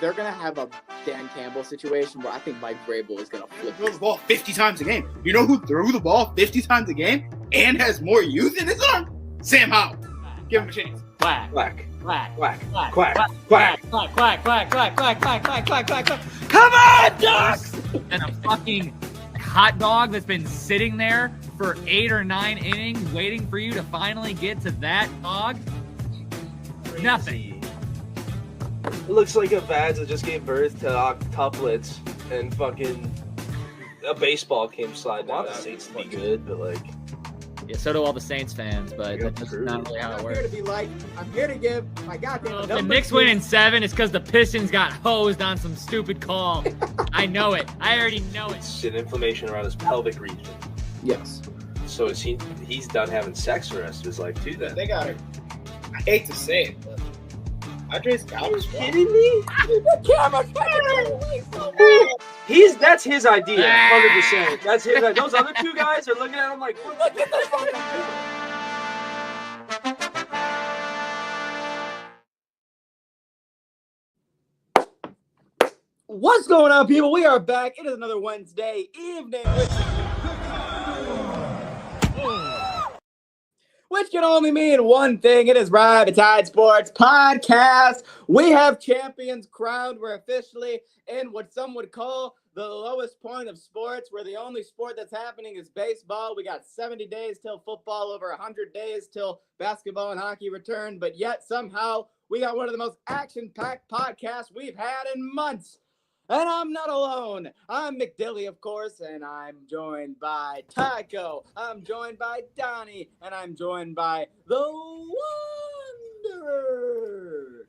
they're gonna have a Dan Campbell situation where I think Mike Vrabel is gonna flip. Throws the ball 50 times a game. You know who threw the ball 50 times a game and has more youth in his arm? Sam Howell. Give him a chance. Quack. Quack. Quack. Quack. Quack. Quack. Quack. Quack. Quack. Quack. Quack. Quack. Quack. Quack. Quack. Quack. Quack. Quack. Come on, Ducks! And a fucking hot dog that's been sitting there for 8 or 9 innings waiting for you to finally get to that dog. Nothing. It looks like a Vads that just gave birth to octuplets and fucking a baseball came sliding out. The Saints to be good, but like. Yeah, so do all the Saints fans, but Yeah, that's true. not really how it I'm here to works. be like, I'm here to give my goddamn If number. the Knicks win in 7, it's because the Pistons got hosed on some stupid call. I know it. I already know it. It's an inflammation around his pelvic region. Yes. So he's done having sex for the rest of his life too then. They got it. I hate to say it, but Andres Gallo's Kidding me? He's That's his idea, 100%. That's his idea. Those other two guys are looking at him like, what the fuck? What's going on, people? We are back. It is another Wednesday evening, which can only mean one thing. It is Rabbit Tide Sports Podcast. We have champions crowned. We're officially in what some would call the lowest point of sports, where the only sport that's happening is baseball. We got 70 days till football, over 100 days till basketball and hockey return, but yet somehow we got one of the most action-packed podcasts we've had in months. And I'm not alone. I'm McDilly, of course, and I'm joined by Tycho. I'm joined by Donnie, and I'm joined by the Wanderer.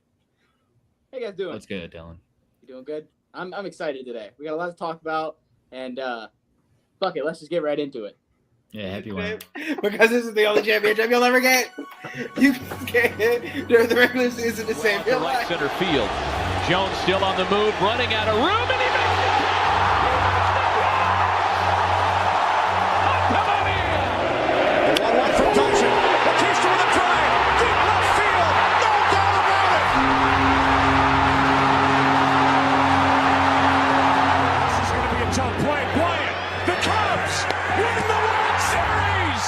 How you guys doing? That's good, Dylan. You doing good? I'm excited today. We got a lot to talk about, and fuck it, let's just get right into it. Yeah, happy one. Because this is the only championship you'll ever get. You can't during the regular season to save your right life. center field. Jones still on the move, running out of room, and he makes it! Come on in! The 1-1 from Dodson. Batista with a drive. Deep left field. No doubt about it. This is going to be a tough play. Bryant, the Cubs win the World Series.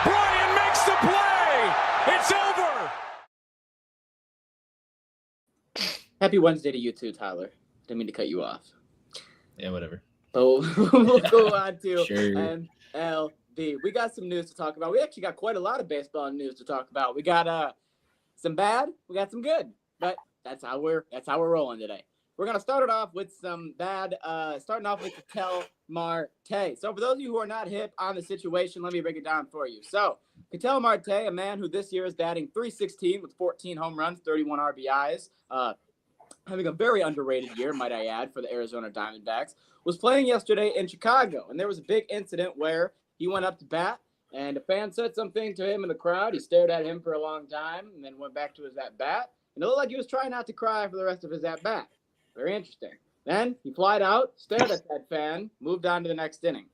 Bryant makes the play. It's over. Happy Wednesday to you too, Tyler. Didn't mean to cut you off. Yeah, whatever. But we'll go on to Sure. MLB. We got some news to talk about. We actually got quite a lot of baseball news to talk about. We got some bad, we got some good, but that's how we're rolling today. We're gonna start it off with some bad. Starting off with Ketel Marte. So for those of you who are not hip on the situation, let me break it down for you. So Ketel Marte, a man who this year is batting .316 with 14 home runs, 31 RBIs. Having a very underrated year, might I add, for the Arizona Diamondbacks, was playing yesterday in Chicago. And there was a big incident where he went up to bat, and a fan said something to him in the crowd. He stared at him for a long time and then went back to his at-bat. And it looked like he was trying not to cry for the rest of his at-bat. Very interesting. Then he flied out, stared at that fan, moved on to the next inning.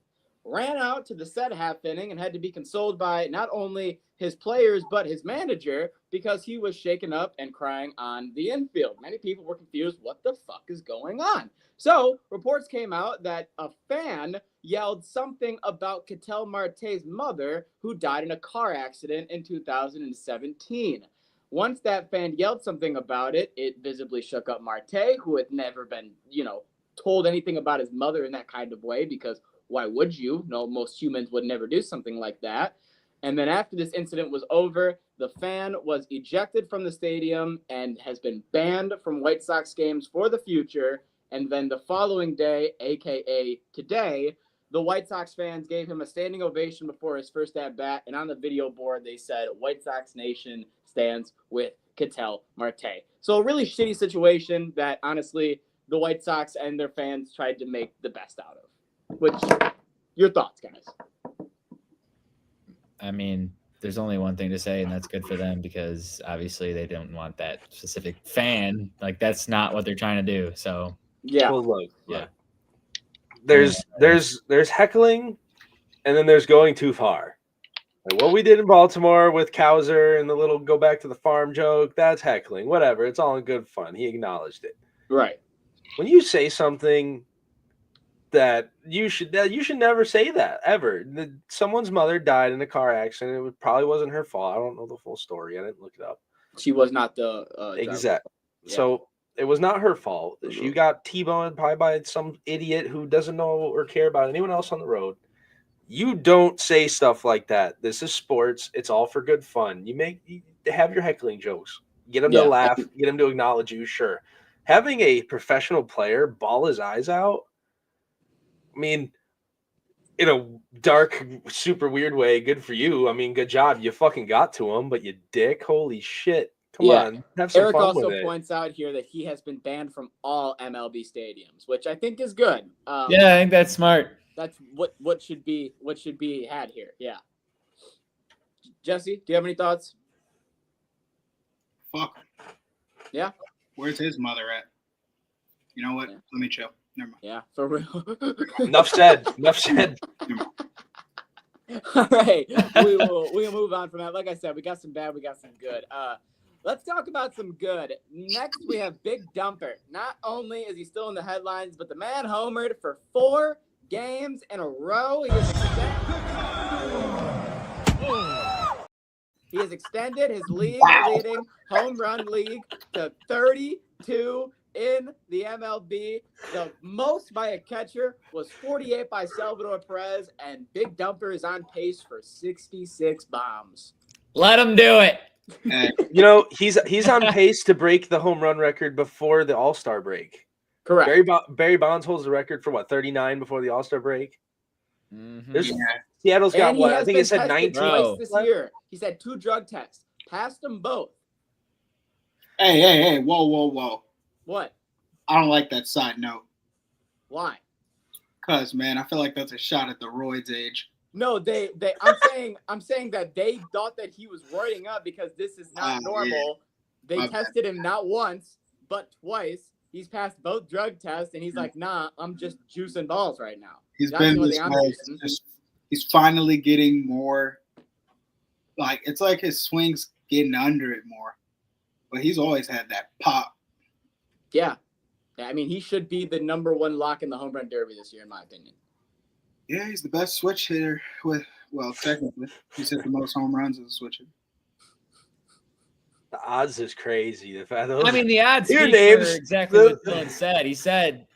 Ran out to the set half inning and had to be consoled by not only his players, but his manager, because he was shaken up and crying on the infield. Many people were confused. What the fuck is going on? So reports came out that a fan yelled something about Ketel Marte's mother, who died in a car accident in 2017. Once that fan yelled something about it, it visibly shook up Marte, who had never been, told anything about his mother in that kind of way, because why would you? No, most humans would never do something like that. And then after this incident was over, the fan was ejected from the stadium and has been banned from White Sox games for the future. And then the following day, aka today, the White Sox fans gave him a standing ovation before his first at-bat. And on the video board, they said, "White Sox Nation stands with Ketel Marte." So a really shitty situation that, honestly, the White Sox and their fans tried to make the best out of. Which, your thoughts, guys? I mean, there's only one thing to say, and that's good for them, because obviously they don't want that specific fan. Like, that's not what they're trying to do. So Yeah. Well, look, yeah. there's heckling, and then there's going too far. Like what we did in Baltimore with Kowser and the little go back to the farm joke, that's heckling. Whatever, it's all in good fun. He acknowledged it. Right. When you say something that you should never say that ever. Someone's mother died in a car accident. Probably wasn't her fault. I don't know the full story. I didn't look it up. She was not the driver. Exact. Yeah. So it was not her fault. She got T-boned probably by some idiot who doesn't know or care about anyone else on the road. You don't say stuff like that. This is sports. It's all for good fun. You have your heckling jokes. Get them to laugh. Get them to acknowledge you. Sure. Having a professional player bawl his eyes out, I mean, in a dark, super weird way, good for you. I mean, good job. You fucking got to him, but you dick. Holy shit. Come on. Have some Eric fun also with it. points out here that he has been banned from all MLB stadiums, which I think is good. Yeah, I think that's smart. That's what should be had here. Yeah. Jesse, do you have any thoughts? Fuck. Yeah. Where's his mother at? You know what? Yeah. Let me chill. Never mind. Yeah, for real. Enough said. Enough said. All right, we'll move on from that. Like I said, we got some bad, we got some good. Let's talk about some good. Next, we have Big Dumper. Not only is he still in the headlines, but the man homered for 4 games in a row. He has extended his league-leading home run league to 32 in the MLB. The most by a catcher was 48 by Salvador Perez, and Big Dumper is on pace for 66 bombs. Let him do it. You know, he's on pace to break the home run record before the All-Star break. Correct. Barry Bonds holds the record for what, 39 before the All-Star break? Mm-hmm. Seattle's got And what? I think it said 19 twice this year. He's had 2 drug tests. Passed them both. Hey. Whoa. What? I don't like that side note. Why? Because, man, I feel like that's a shot at the roids age. No, I'm saying that they thought that he was roiding up because this is not normal. Yeah. They tested him not once, but twice. He's passed both drug tests, and he's like, nah, I'm just juicing balls right now. He's been this way. He's finally getting more, like, it's like his swing's getting under it more. But he's always had that pop. Yeah. I mean, he should be the number 1 lock in the home run derby this year, in my opinion. Yeah, he's the best switch hitter technically. He's hit the most home runs as a switch hitter. The odds is crazy. The odds Your speak names, for exactly what Dylan said. He said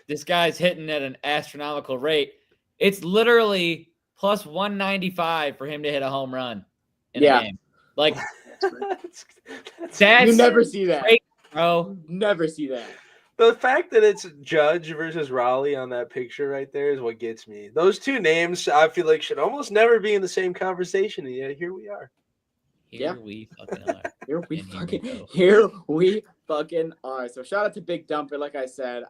this guy's hitting at an astronomical rate. It's literally plus 195 for him to hit a home run in a game. Like, you never see that. Great, bro. Never see that. The fact that it's Judge versus Raleigh on that picture right there is what gets me. Those 2 names, I feel like, should almost never be in the same conversation, and yet here we are. Here we fucking are. Here we fucking are. So shout out to Big Dumper. Like I said,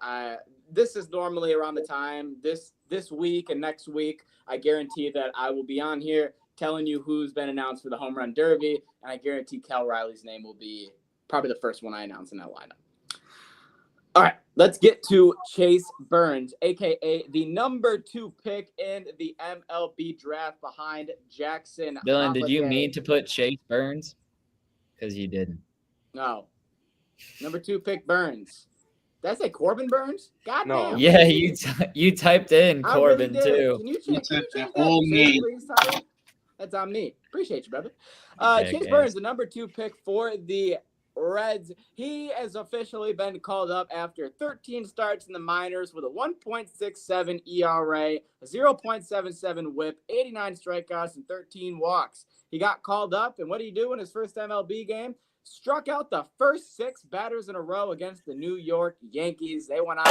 this is normally around the time this week and next week. I guarantee that I will be on here telling you who's been announced for the home run derby, and I guarantee Cal Riley's name will be probably the first one I announce in that lineup. All right, let's get to Chase Burns, a.k.a. the number 2 pick in the MLB draft behind Jackson. Dylan, did you mean to put Chase Burns? Because you didn't. No. Number 2 pick Burns. Did I say Corbin Burns? God no. damn. Yeah, you typed in Corbin, too. Can you change that, please, Tyler? That's on me. Appreciate you, brother. Chase Burns, the number 2 pick for the Reds. He has officially been called up after 13 starts in the minors with a 1.67 ERA, a 0.77 whip, 89 strikeouts, and 13 walks. He got called up, and what did he do in his first MLB game? Struck out the first 6 batters in a row against the New York Yankees. They went out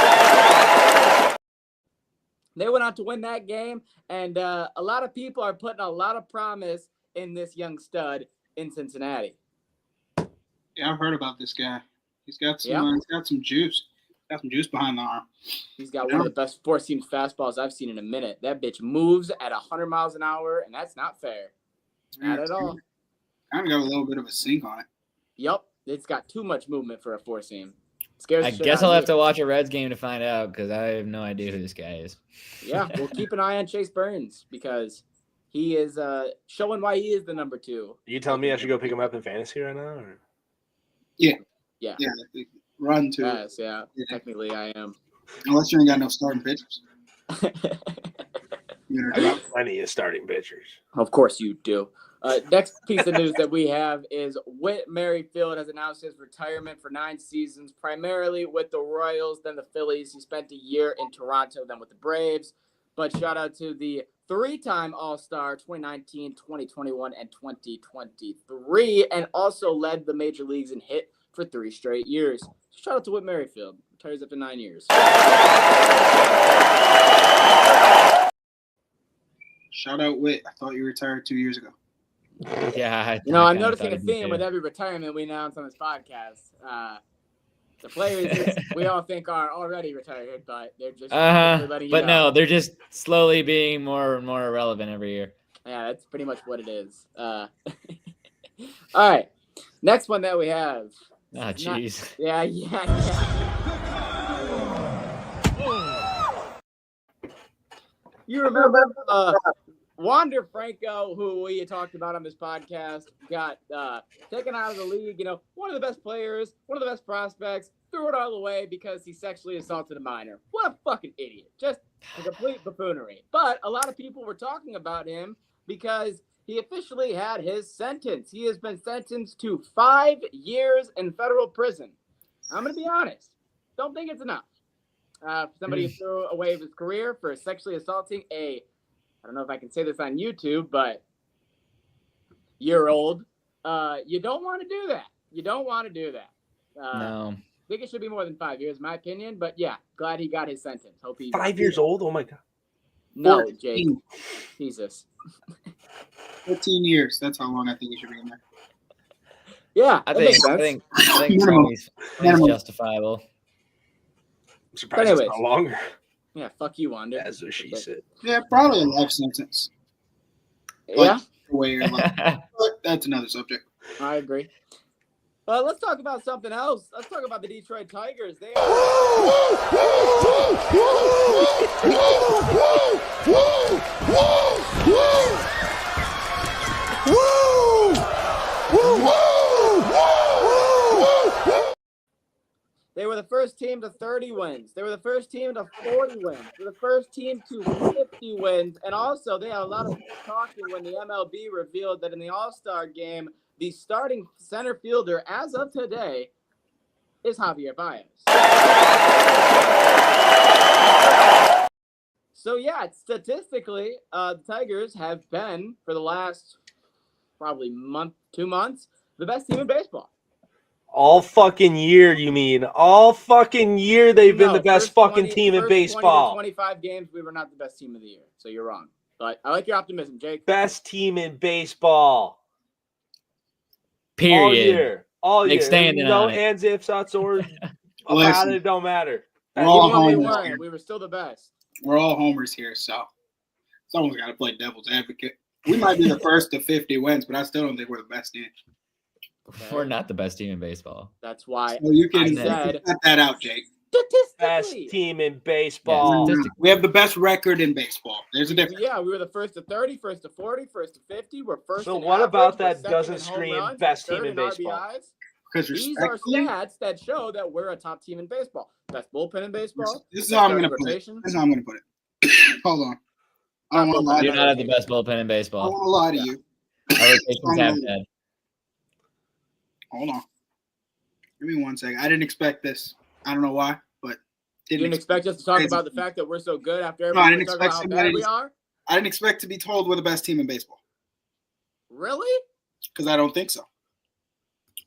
to win that game, and a lot of people are putting a lot of promise in this young stud in Cincinnati. Yeah, I've heard about this guy. He's got some juice. Got some juice behind the arm. He's got one of the best 4-seam fastballs I've seen in a minute. That bitch moves at 100 miles an hour, and that's not fair. Not at all. Kind of got a little bit of a sink on it. Yep, it's got too much movement for a 4-seam. Scares. I guess I'll have to watch a Reds game to find out because I have no idea who this guy is. Yeah, we'll keep an eye on Chase Burns because he is showing why he is the number 2. You telling me I should go pick him up in fantasy right now? Or? Yeah. run to. Yes, yeah. Yeah. Technically, I am. Unless you ain't got no starting pitchers. You're I gonna got drop. plenty of starting pitchers. Of course you do. Next piece of news that we have is Whit Merrifield has announced his retirement for 9 seasons, primarily with the Royals, then the Phillies. He spent a year in Toronto, then with the Braves. But shout out to the 3-time All-Star 2019, 2021, and 2023, and also led the major leagues in hit for 3 straight years. Shout out to Whit Merrifield. Retires after 9 years. Shout out Whit. I thought you retired 2 years ago. Yeah. I'm noticing a theme with every retirement we announce on this podcast. The players we all think are already retired, but they're just letting you But know. no, they're just slowly being more and more irrelevant every year. Yeah, that's pretty much what it is. All right. Next one that we have. Oh, jeez. Yeah. You remember Wander Franco, who we talked about on this podcast, got taken out of the league. One of the best players, one of the best prospects, threw it all away because he sexually assaulted a minor. What a fucking idiot. Just a complete buffoonery. But a lot of people were talking about him because he officially had his sentence. He has been sentenced to 5 years in federal prison. I'm going to be honest. Don't think it's enough. For somebody who threw away his career for sexually assaulting I don't know if I can say this on YouTube, but year old. You don't want to do that. No. I think it should be more than 5 years, in my opinion. But yeah, glad he got his sentence. Hope he 5 years old? Oh my god. No, 14. Jake. Jesus. 14 years. That's how long I think you should be in there. Yeah, I that makes think sense. Tony's Minimum. justifiable. I'm surprised anyways. it's not longer. Yeah, fuck you, Wander. That's what she said. Yeah, probably a life sentence. Yeah, Way your life. But that's another subject. I agree. Let's talk about something else. Let's talk about the Detroit Tigers. They are. They were the first team to 30 wins. They were the first team to 40 wins. They were the first team to 50 wins. And also, they had a lot of people talking when the MLB revealed that in the All-Star game, the starting center fielder, as of today, is Javier Baez. So, yeah, statistically, the Tigers have been, for the last probably 2 months, the best team in baseball. All fucking year, you mean? All fucking year they've been No, the best first fucking 20 team in first 20 to baseball. 25 games, we were not the best team of the year. So you're wrong. But I like your optimism, Jake. Best team in baseball. Period. All year. All Big year. standing No on it. ands, ifs, buts, or about Listen. it don't matter. We're all Even when we homers weren't, here. we were still the best. We're all homers here, so someone's got to play devil's advocate. We might be the first to 50 wins, but I still don't think we're the best team. We're not the best team in baseball. That's why So you I can said cut that out, Jake. Best statistically. team in Yeah, baseball. statistically. We have the best record in baseball. There's a difference. Yeah, we were the first to 30, first to 40, first to 50. We're first. So in what average, about we're that second doesn't in home scream runs, best we're team third in baseball? RBIs. Because These are respectfully, stats that show that we're a top team in baseball. Best bullpen in baseball. this is best how I'm going to starting put it. rotation. This is how I'm going to put it. Hold on. I don't want to lie We to do not have you. the best bullpen in I don't baseball. want to lie to you. Our rotations have dead. Hold on. Give me 1 second. I didn't expect this. I don't know why, but You didn't expect us to talk about the fact that we're so good after No, I everybody didn't talking about how expect bad somebody we to- are? I didn't expect to be told we're the best team in baseball Really? because I don't think so.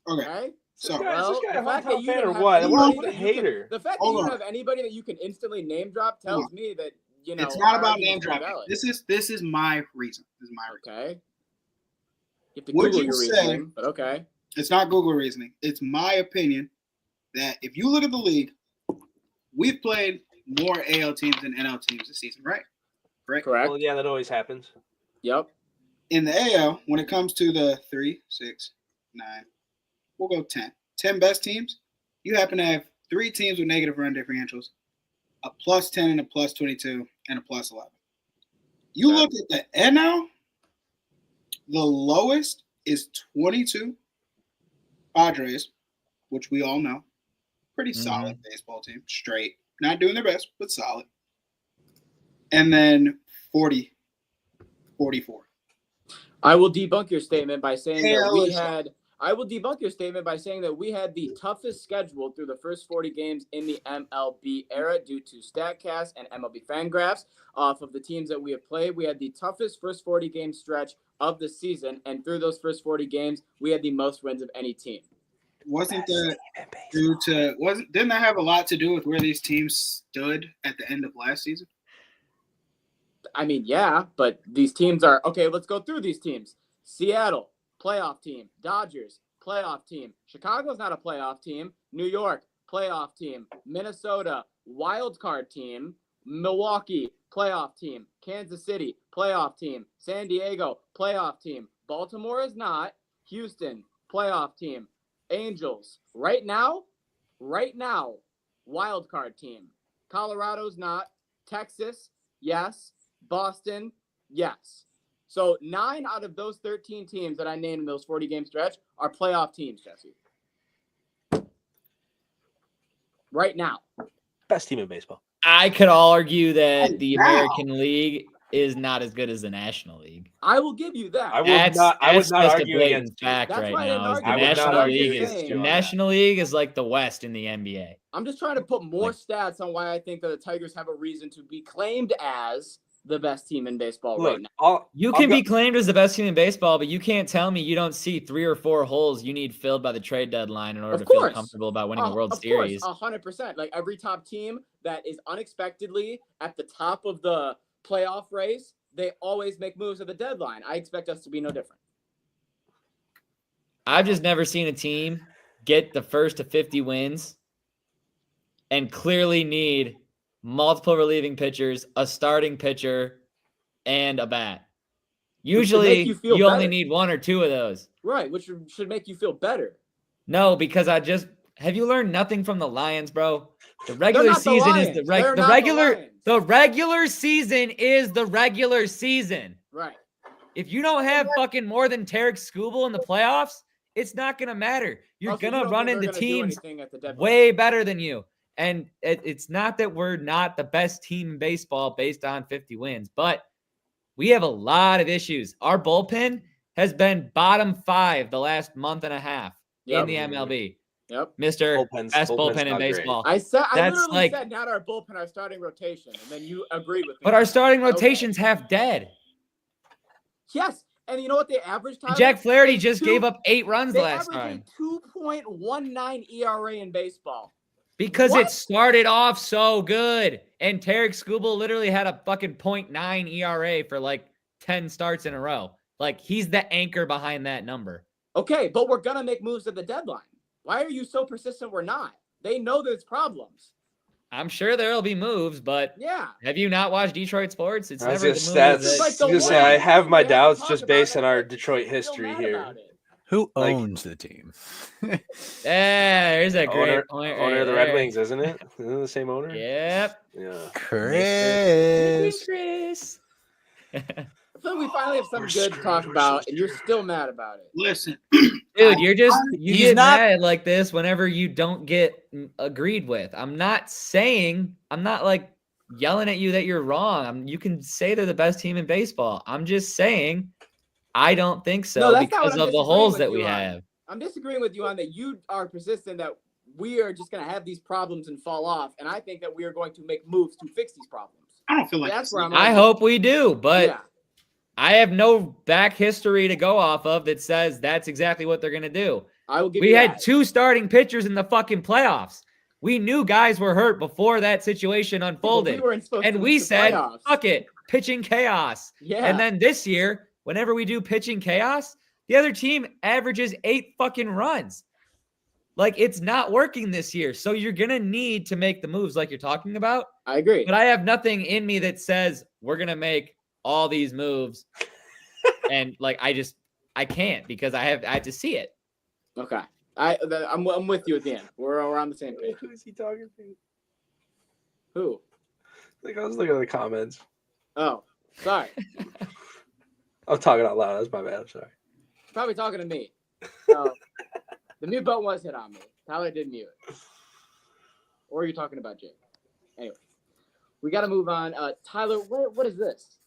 Okay, Okay. so Guys, this guy a the fact that hometown you fan don't or have what? anybody What a that you can- hater. The fact Hold that you on. don't have anybody that you can instantly name drop tells Hold me that it's not our about name argument's dropping. valid. This is my reason. This is my reason. Okay. You have to Would Google you your say- reasoning, but okay. It's not Google reasoning. It's my opinion that if you look at the league, we've played more AL teams than NL teams this season, right? Correct. Well, yeah, that always happens. Yep. In the AL, when it comes to the 3, 6, 9, we'll go 10. 10 best teams, you happen to have 3 teams with negative run differentials, a plus 10 and a plus 22 and a plus 11. You Okay. look at the NL, the lowest is 22 Padres, which we all know. Pretty solid baseball team. Straight. Not doing their best, but solid. And then 44. I will debunk your statement by saying that we AL had. I will debunk your statement by saying that we had the toughest schedule through the first 40 games in the MLB era due to StatCast and MLB Fangraphs. Off of the teams that we have played, we had the toughest first 40 game stretch of the season, and through those first 40 games, we had the most wins of any team. Wasn't that due to didn't that have a lot to do with where these teams stood at the end of last season? I mean, yeah, but these teams are okay. Let's go through these teams. Seattle, playoff team. Dodgers, playoff team. Chicago's not a playoff team. New York, playoff team. Minnesota, wild card team. Milwaukee, playoff team. Kansas City, playoff team. San Diego, playoff team. Baltimore is not. Houston, playoff team. Angels, right now, wild card team. Colorado's not. Texas, yes. Boston, yes. So 9 out of those 13 teams that I named in those 40-game stretch are playoff teams, Jesse. Right now. Best team in baseball. I could argue that the Wow. American League is not as good as the National League. I will give you that. I would That's not just argue a blatant against you. fact That's right why I didn't now. Is argue. The I would not National argue League against is you the on that. National League is like the West in the NBA. I'm just trying to put more Like- stats on why I think that the Tigers have a reason to be claimed as the best team in baseball Look, right now. You I'll can go- be claimed as the best team in baseball, but you can't tell me you don't see 3 or 4 holes you need filled by the trade deadline in order Of to feel course. comfortable about winning a World Of Series. course, 100%. Like every top team that is unexpectedly at the top of the playoff race, they always make moves at the deadline. I expect us to be no different. I've just never seen a team get the first to 50 wins and clearly need multiple relieving pitchers, a starting pitcher, and a bat. Usually, you feel you only better. need 1 or 2 of those. Right, which should make you feel better. No, because have you learned nothing from the Lions, bro? The regular not the season is Lions. the They're not the regular Lions. the regular season is the regular season. Right. If you don't have fucking more than Tarek Skubal in the playoffs, it's not gonna matter. You're Also, you gonna don't run think they're into gonna do teams anything at the deadline. way better than you. And it's not that we're not the best team in baseball based on 50 wins, but we have a lot of issues. Our bullpen has been bottom 5 the last month and a half in Yep. the MLB. Yep. Mr. Bullpen's Best bullpen in not great. baseball. I That's literally like- said not our bullpen, our starting rotation, and then you agreed with me. But our starting Okay. rotation's half dead. Yes, and you know what they averaged? And Jack Flaherty just Two- gave up 8 runs They last average time a 2.19 ERA in baseball. because What? it started off so good. And Tarek Skubal literally had a fucking 0.9 ERA for like 10 starts in a row. Like he's the anchor behind that number. Okay, but we're gonna make moves at the deadline. Why are you so persistent? We're not. They know there's problems. I'm sure there'll be moves, but Yeah. have you not watched Detroit sports? It's I was never gonna the say, moves. It's that- like the gonna say, one I have my we have to doubts talk just about based it, on our but Detroit still history mad here. about it. Who Like- owns the team? There's a great Owner, point. owner right of the Red there. Wings, isn't it? Isn't it the same owner? Yep. Yeah. Chris. Chris. I feel like we finally have something We're good to talk screwed. We're about, so and you're screwed. still mad about it. Listen, Dude, you He's get not- mad like this whenever you don't get agreed with. I'm not like yelling at you that you're wrong. You can say they're the best team in baseball. I'm just saying I don't think so No, that's not what because I'm of the disagreeing holes with that we you on. have. I'm disagreeing with you on that. You are persistent that we are just going to have these problems and fall off, and I think that we are going to make moves to fix these problems. I don't feel like That's where I'm I at. hope we do, but yeah. I have no back history to go off of that says that's exactly what they're going to do. I will give We you had that. 2 starting pitchers in the fucking playoffs. We knew guys were hurt before that situation But unfolded. we weren't supposed And to we reach the said, playoffs. fuck it, pitching chaos. Yeah. And then this year, whenever we do pitching chaos, the other team averages 8 fucking runs. Like it's not working this year. So you're going to need to make the moves like you're talking about. I agree. But I have nothing in me that says we're going to make all these moves. And like, I can't because I have to see it. Okay. I'm with you at the end. We're on the same page. Who is he talking to? Who? Like I was looking at the comments. Oh, sorry. I'm talking out loud. That's my bad. I'm sorry. Probably talking to me. So the mute button was hit on me. Tyler did mute. Or are you talking about Jake? Anyway, we got to move on. Tyler, what is this?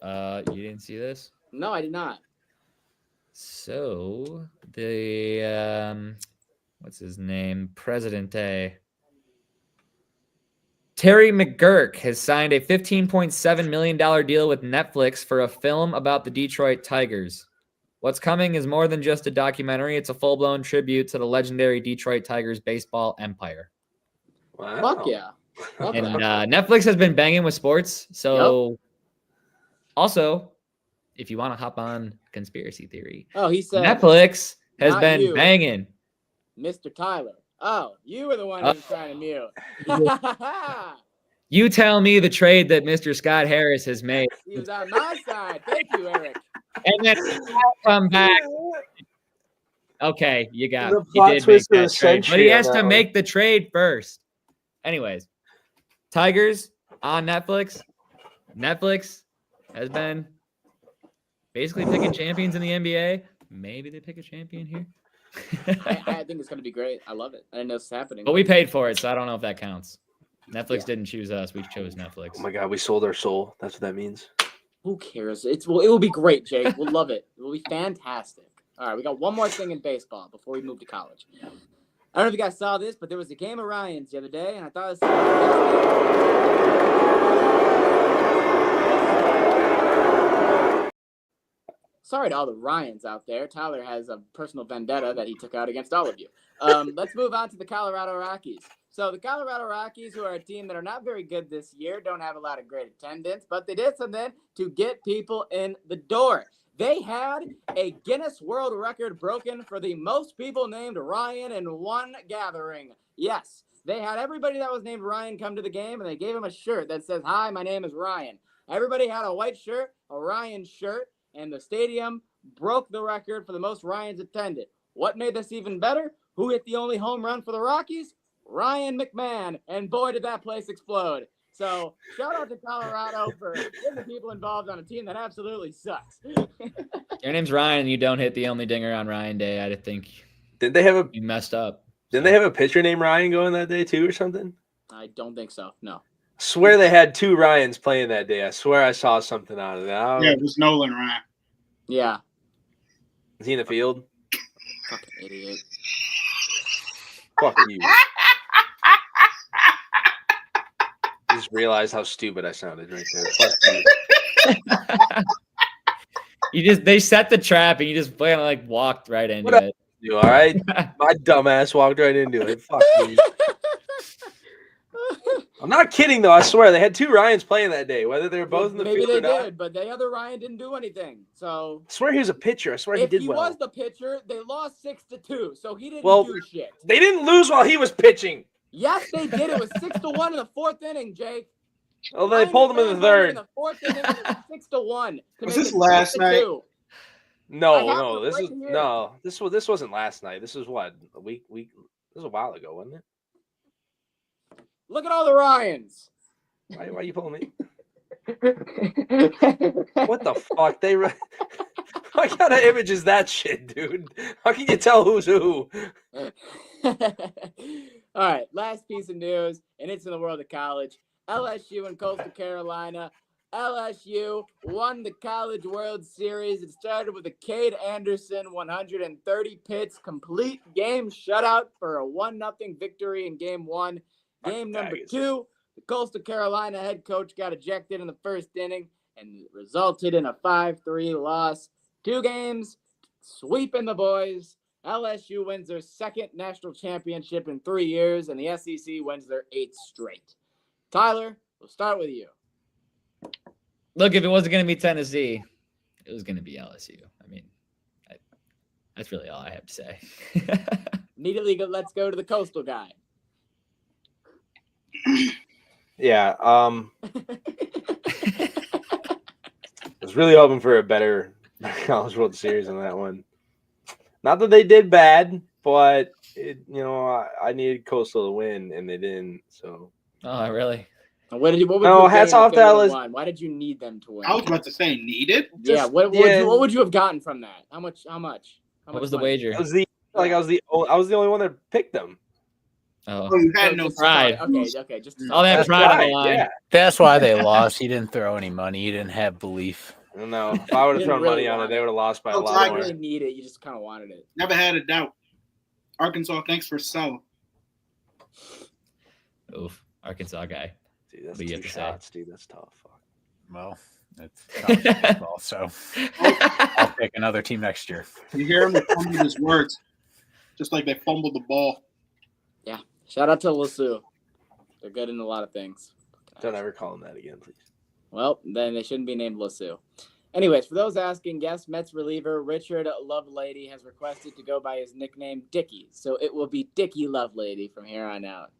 You didn't see this? No, I did not. So the what's his name? Presidente Terry McGurk has signed a $15.7 million deal with Netflix for a film about the Detroit Tigers. What's coming is more than just a documentary. It's a full-blown tribute to the legendary Detroit Tigers baseball empire. Wow. Fuck yeah. And Netflix has been banging with sports. So also, if you want to hop on conspiracy theory, he said Netflix has not been you. banging. Mr. Tyler. Oh, you were the one who was trying to mute. You tell me the trade that Mr. Scott Harris has made. He was on my side. Thank you, Eric. And then come back. Okay, you got The it. plot He did make twist of the that trade, but he century on has to that make the trade first. Anyways, Tigers on Netflix. Netflix has been basically picking champions in the NBA. Maybe they pick a champion here. I think it's going to be great. I love it. I didn't know this was happening. But we paid for it, so I don't know if that counts. Netflix Yeah. didn't choose us. We chose Netflix. Oh my God, we sold our soul. That's what that means. Who cares? It will be great, Jake. We'll love it. It will be fantastic. All right, we got one more thing in baseball before we move to college. I don't know if you guys saw this, but there was a game of Ryans the other day, and I thought it was... Sorry to all the Ryans out there. Tyler has a personal vendetta that he took out against all of you. Let's move on to the Colorado Rockies. So the Colorado Rockies, who are a team that are not very good this year, don't have a lot of great attendance, but they did something to get people in the door. They had a Guinness World Record broken for the most people named Ryan in one gathering. Yes, they had everybody that was named Ryan come to the game, and they gave him a shirt that says, "Hi, my name is Ryan." Everybody had a white shirt, a Ryan shirt, and the stadium broke the record for the most Ryans attended. What made this even better? Who hit the only home run for the Rockies? Ryan McMahon, and boy, did that place explode. So shout out to Colorado for getting people involved on a team that absolutely sucks. Your name's Ryan, and you don't hit the only dinger on Ryan Day. I think Didn't they have a you messed up. pitcher named Ryan going that day too or something? I don't think so. No. Swear they had two Ryans playing that day. I swear I saw something out of that. Yeah, it was Nolan Ryan. Yeah. Is he in the field? Fucking idiot. Fuck you. Just realized how stupid I sounded right there. Fuck you. They set the trap, and you just kind of like walked right into What up? it. You all right? My dumbass walked right into it. Fuck you. I'm not kidding though. I swear they had two Ryans playing that day. Whether they were both in the Maybe field they or not. did, but the other Ryan didn't do anything. So I swear he was a pitcher. I swear he if did he well. was the pitcher, they lost 6-2. So he didn't Well, do shit. They didn't lose while he was pitching. Yes, they did. It was 6-1 in the fourth inning, Jake. Oh, they pulled him in the third. In the fourth inning, it was 6-1. Was this last night? No, this right is here. no. This wasn't last night. This was what a week. This was a while ago, wasn't it? Look at all the Ryans. Why are you pulling me? What the fuck? What kind of image is that shit, dude? How can you tell who's who? All right, last piece of news, and it's in the world of college. LSU and Coastal Carolina. LSU won the College World Series. It started with a Cade Anderson 130 pitch complete game shutout for a 1-0 victory in game one. Game number two, the Coastal Carolina head coach got ejected in the first inning, and it resulted in a 5-3 loss. 2 games, sweeping the boys. LSU wins their second national championship in 3 years, and the SEC wins their 8th straight. Tyler, we'll start with you. Look, if it wasn't going to be Tennessee, it was going to be LSU. I mean, that's really all I have to say. Immediately, let's go to the Coastal guy. Yeah. I was really hoping for a better College World Series on that one. Not that they did bad, but I needed Coastal to win, and they didn't. So. Oh, really? What would you hats have off to gained if they LSU. would've won? Why did you need them to win? I was about to say needed. Yeah. What would you have gotten from that? How much? What was the money? wager? I was the only one that picked them. Oh, you had no just pride. Okay. Just All that That's pride on the right, line. yeah. That's why they lost. He didn't throw any money. He didn't have belief. No, if I would have Didn't thrown really money on it, want they it. would have lost by a Folks, lot I I more. didn't really need it. You just kind of wanted it. Never had a doubt. Arkansas, thanks for selling. Oof, Arkansas guy. Dude, that's What do you 2 have to say? shots, dude. That's tough. Fuck. Well, it's college baseball, so I'll pick another team next year. You hear him? They fumbled his words, just like they fumbled the ball. Shout out to LeSue. They're good in a lot of things. Don't ever call him that again, please. Well, then they shouldn't be named LeSue. Anyways, for those asking, yes, Mets reliever Richard Lovelady has requested to go by his nickname Dickie, so it will be Dickie Lovelady from here on out.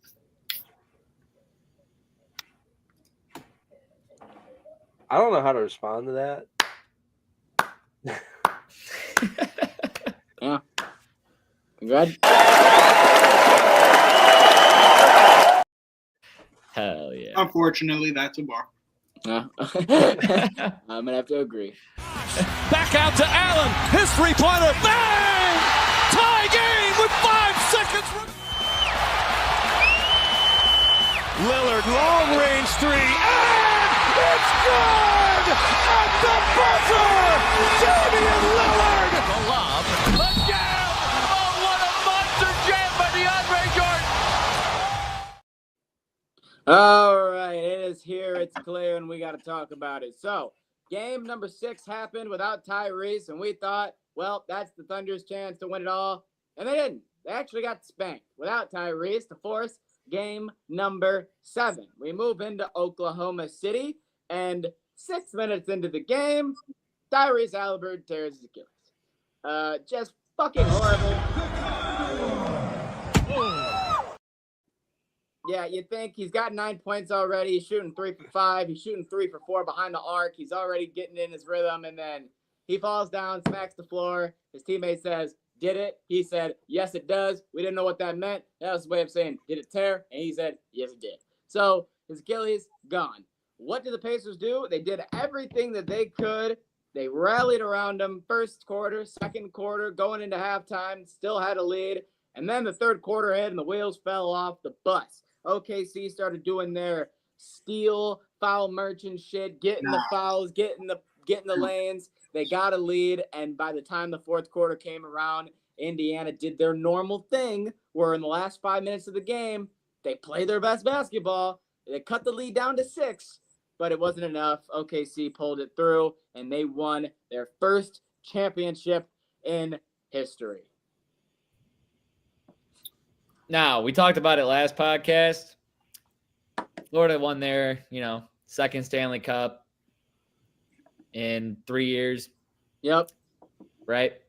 I don't know how to respond to that. Congrats. Hell yeah. Unfortunately, that's a bar. I'm gonna have to agree. Back out to Allen. His three-pointer. Bang! Tie game with 5 seconds. Lillard, long-range three. And it's good! At the buzzer! Damian Lillard! The lob. Again! Oh, what a monster jam by DeAndre Jordan! All right, it is here. It's clear, and we got to talk about it. So, game number 6 happened without Tyrese, and we thought, well, that's the Thunder's chance to win it all. And they didn't. They actually got spanked without Tyrese to force game number 7. We move into Oklahoma City, and 6 minutes into the game, Tyrese Halliburton tears his Achilles. Just fucking horrible. Yeah, you think he's got 9 points already. He's shooting 3 for 5. He's shooting 3 for 4 behind the arc. He's already getting in his rhythm, and then he falls down, smacks the floor. His teammate says, "Did it?" He said, "Yes, it does." We didn't know what that meant. That was his way of saying, "Did it tear?" And he said, "Yes, it did." So his Achilles gone. What did the Pacers do? They did everything that they could. They rallied around him. First quarter, second quarter, going into halftime, still had a lead. And then the third quarter hit and the wheels fell off the bus. OKC started doing their steal, foul merchant shit, getting the fouls, getting the lanes. They got a lead, and by the time the fourth quarter came around, Indiana did their normal thing, where in the last 5 minutes of the game, they played their best basketball. They cut the lead down to 6, but it wasn't enough. OKC pulled it through, and they won their first championship in history. Now, we talked about it last podcast. Florida won their, second Stanley Cup in 3 years, Yep. right?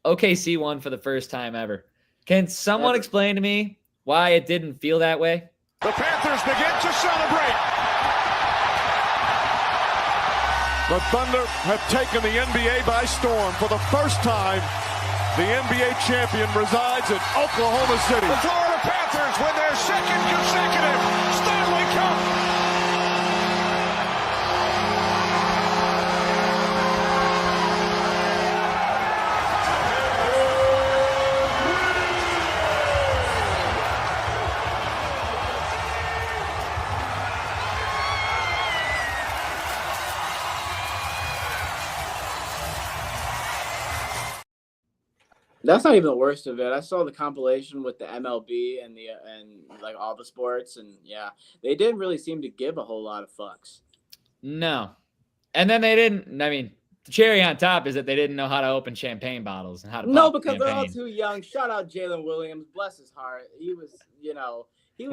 OKC won for the first time ever. Can someone Ever. explain to me why it didn't feel that way? The Panthers begin to celebrate. The Thunder have taken the NBA by storm. For the first time, the NBA champion resides in Oklahoma City. The Florida Panthers win their second consecutive Stanley Cup. That's not even the worst of it. I saw the compilation with the MLB and like all the sports, and yeah, they didn't really seem to give a whole lot of fucks. No. And then they didn't, the cherry on top is that they didn't know how to open champagne bottles and how to No, pop because they're all champagne. too young. Shout out Jalen Williams, bless his heart. He was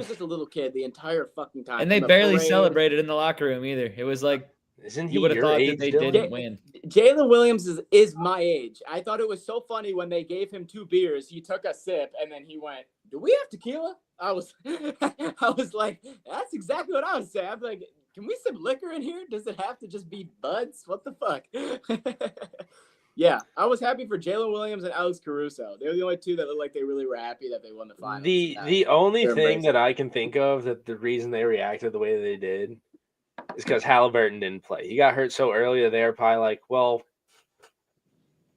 just a little kid the entire fucking time. And they From the barely parade. celebrated in the locker room either. It was like, Isn't he you would have your thought age, that they Dylan? didn't win. Jalen Williams is my age. I thought it was so funny when they gave him 2 beers. He took a sip and then he went, "Do we have tequila?" I was like, that's exactly what I was saying. I'm like, can we sip liquor in here? Does it have to just be buds? What the fuck? Yeah, I was happy for Jalen Williams and Alex Caruso. They were the only 2 that looked like they really were happy that they won the finals. The only they're thing embracing that I can think of that the reason they reacted the way they did is because Halliburton didn't play. He got hurt so early that they were probably like, well,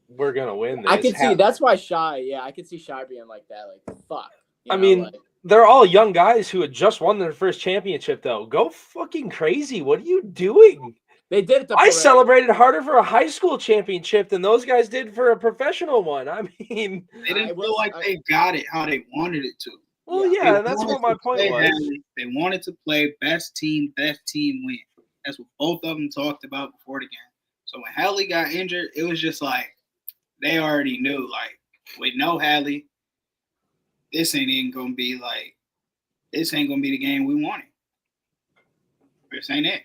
we're going to win this. I could see that's why I could see Shy being like that. Like, fuck. You I know, mean, like, They're all young guys who had just won their first championship, though. Go fucking crazy. What are you doing? They did it. I celebrated harder for a high school championship than those guys did for a professional one. I mean, They didn't feel like they got it how they wanted it to. well, yeah, They that's wanted what my to point play was. Hadley. They wanted to play best team win. That's what both of them talked about before the game. So when Hadley got injured, it was just like they already knew, like, with no Hadley, this ain't gonna be the game we wanted. This ain't it.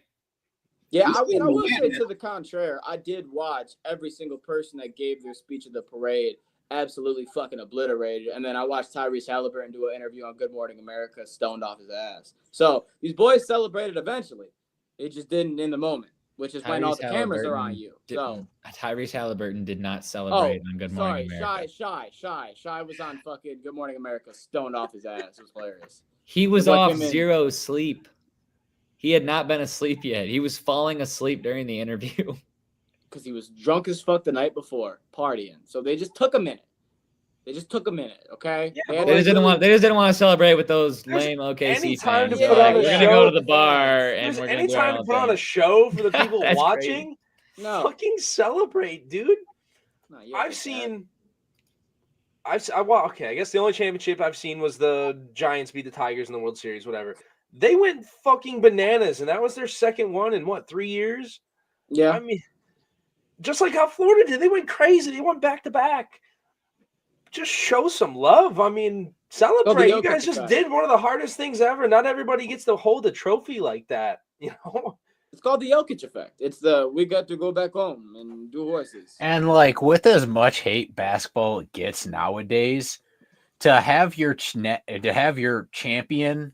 Yeah, We I mean, I still will win say now. to the contrary, I did watch every single person that gave their speech at the parade absolutely fucking obliterated. And then I watched Tyrese Halliburton do an interview on Good Morning America, stoned off his ass. So these boys celebrated eventually. It just didn't in the moment, which is when all the cameras are on you. So Tyrese Halliburton did not celebrate on Good Morning America. Shy was on fucking Good Morning America, stoned off his ass. It was hilarious. He was Like off him in- zero sleep. He had not been asleep yet. He was falling asleep during the interview. Because he was drunk as fuck the night before, partying. So they just took a minute. Okay? Yeah, They had They to just didn't want. They just didn't want to celebrate with those There's lame OKC any fans. time to They're put like, on a we're gonna show go to the for bar fans. and There's we're gonna any do time our to put on thing. a show for the people That's watching. No. Fucking celebrate, dude. No, you're I've right, seen. Well, okay. I guess the only championship I've seen was the Giants beat the Tigers in the World Series, whatever. They went fucking bananas, and that was their second one in 3 years? Yeah. I mean, just like how Florida did, they went crazy. They went back to back. Just show some love. I mean, celebrate. You guys just did one of the hardest things ever. Not everybody gets to hold a trophy like that. You know, It's called the Jokic effect. It's we got to go back home and do horses. And like with as much hate basketball gets nowadays, to have your champion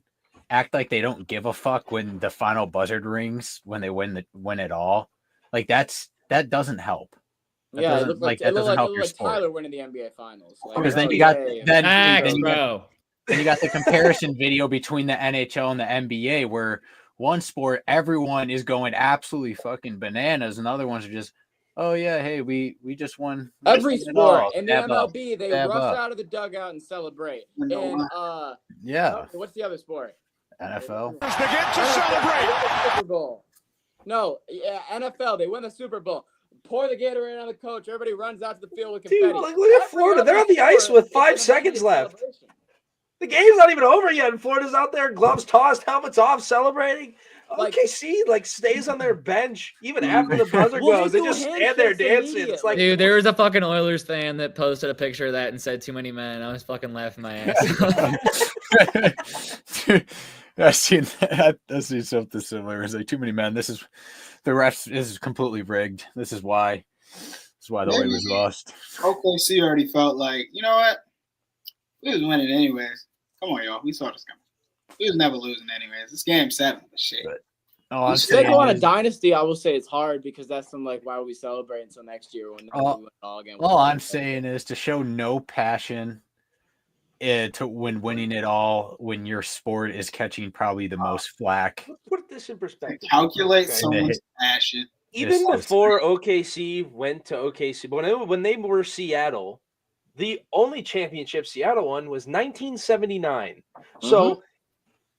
act like they don't give a fuck when the final buzzer rings when they win it all, like that doesn't help. That Yeah, it doesn't, looked like like that doesn't help your like sport. Tyler winning the NBA Finals. Like, Because then oh, you got yay. Facts, then bro. you got the comparison video between the NHL and the NBA, where one sport everyone is going absolutely fucking bananas, and other ones are just, oh yeah, hey, we just won. Every just won it all. sport in the Dab up. MLB, they Dab rush up. out of the dugout and celebrate. No, And Yeah, what's the other sport? NFL. To get to NFL, celebrate. they win the Super Bowl. No, yeah, NFL, they win the Super Bowl. Pour the Gatorade on the coach. Everybody runs out to the field with confetti. dude, like, look at Every Florida. other They're on the ice sport with is 5 an seconds immediate left. celebration. The game's not even over yet, and Florida's out there, gloves tossed, helmets off, celebrating. Like- OKC stays on their bench even after the buzzer Well, goes. they They do just stand there handshakes dancing. It's like, Dude, there was a fucking Oilers fan that posted a picture of that and said too many men. I was fucking laughing my ass. I've seen something similar. It's like too many men. This is the refs. This is completely rigged. This is why the Oilers lost. OKC already felt like, you know what? We was winning anyways. Come on, y'all. We saw this coming. We was never losing anyways. It's game 7. But shit. All I'm If they saying go on a is, dynasty, I will say it's hard because that's some why would we celebrate until next year when we win it all again? all I'm saying is to show no passion to when winning it all when your sport is catching probably the most flack. let's put this in perspective. Calculate Okay. someone's passion. Even This is- before OKC went to OKC, but when they were Seattle, the only championship Seattle won was 1979. So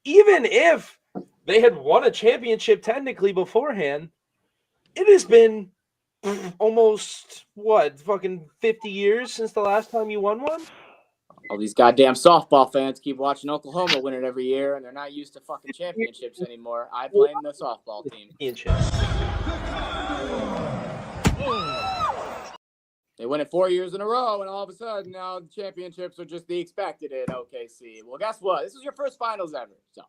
even if they had won a championship technically beforehand, it has been almost fucking 50 years since the last time you won one. All these goddamn softball fans keep watching Oklahoma win it every year, and they're not used to fucking championships anymore. I blame the softball team. They win it 4 years in a row, and all of a sudden now the championships are just the expected in OKC. Well, guess what? This is your first finals ever. So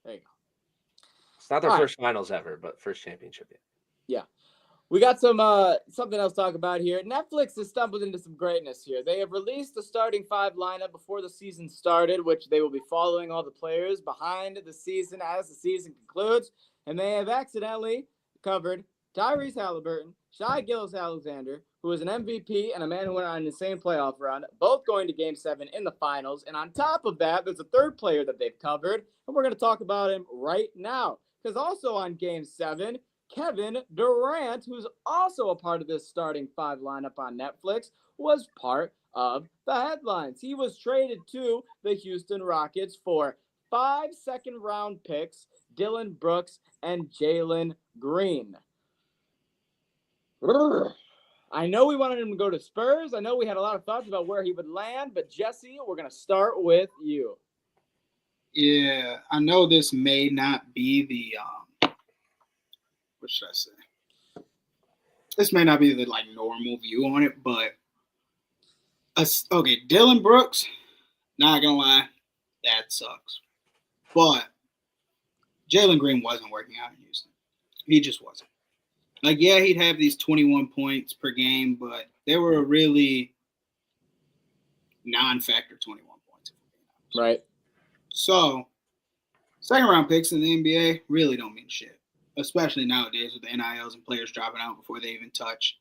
there you go. It's not their All right. first finals ever, but first championship. Yeah. We got some something else to talk about here. Netflix has stumbled into some greatness here. They have released the starting 5 lineup before the season started, which they will be following all the players behind the season as the season concludes. And they have accidentally covered Tyrese Halliburton, Shai Gilgeous-Alexander, who is an MVP and a man who went on an insane playoff run, both going to Game 7 in the finals. And on top of that, there's a third player that they've covered, and we're going to talk about him right now. Because also on Game 7, Kevin Durant, who's also a part of this starting 5 lineup on Netflix, was part of the headlines. He was traded to the Houston Rockets for 5 second-round picks, Dylan Brooks and Jalen Green. I know we wanted him to go to Spurs. I know we had a lot of thoughts about where he would land, but Jesse, we're going to start with you. Yeah, I know this may not be the what should I say? This may not be the normal view on it, but okay, Dylan Brooks, not gonna lie, that sucks. But Jalen Green wasn't working out in Houston. He just wasn't. Yeah, he'd have these 21 points per game, but they were a really non-factor 21 points. Right. So, second-round picks in the NBA really don't mean shit, especially nowadays with the NILs and players dropping out before they even touch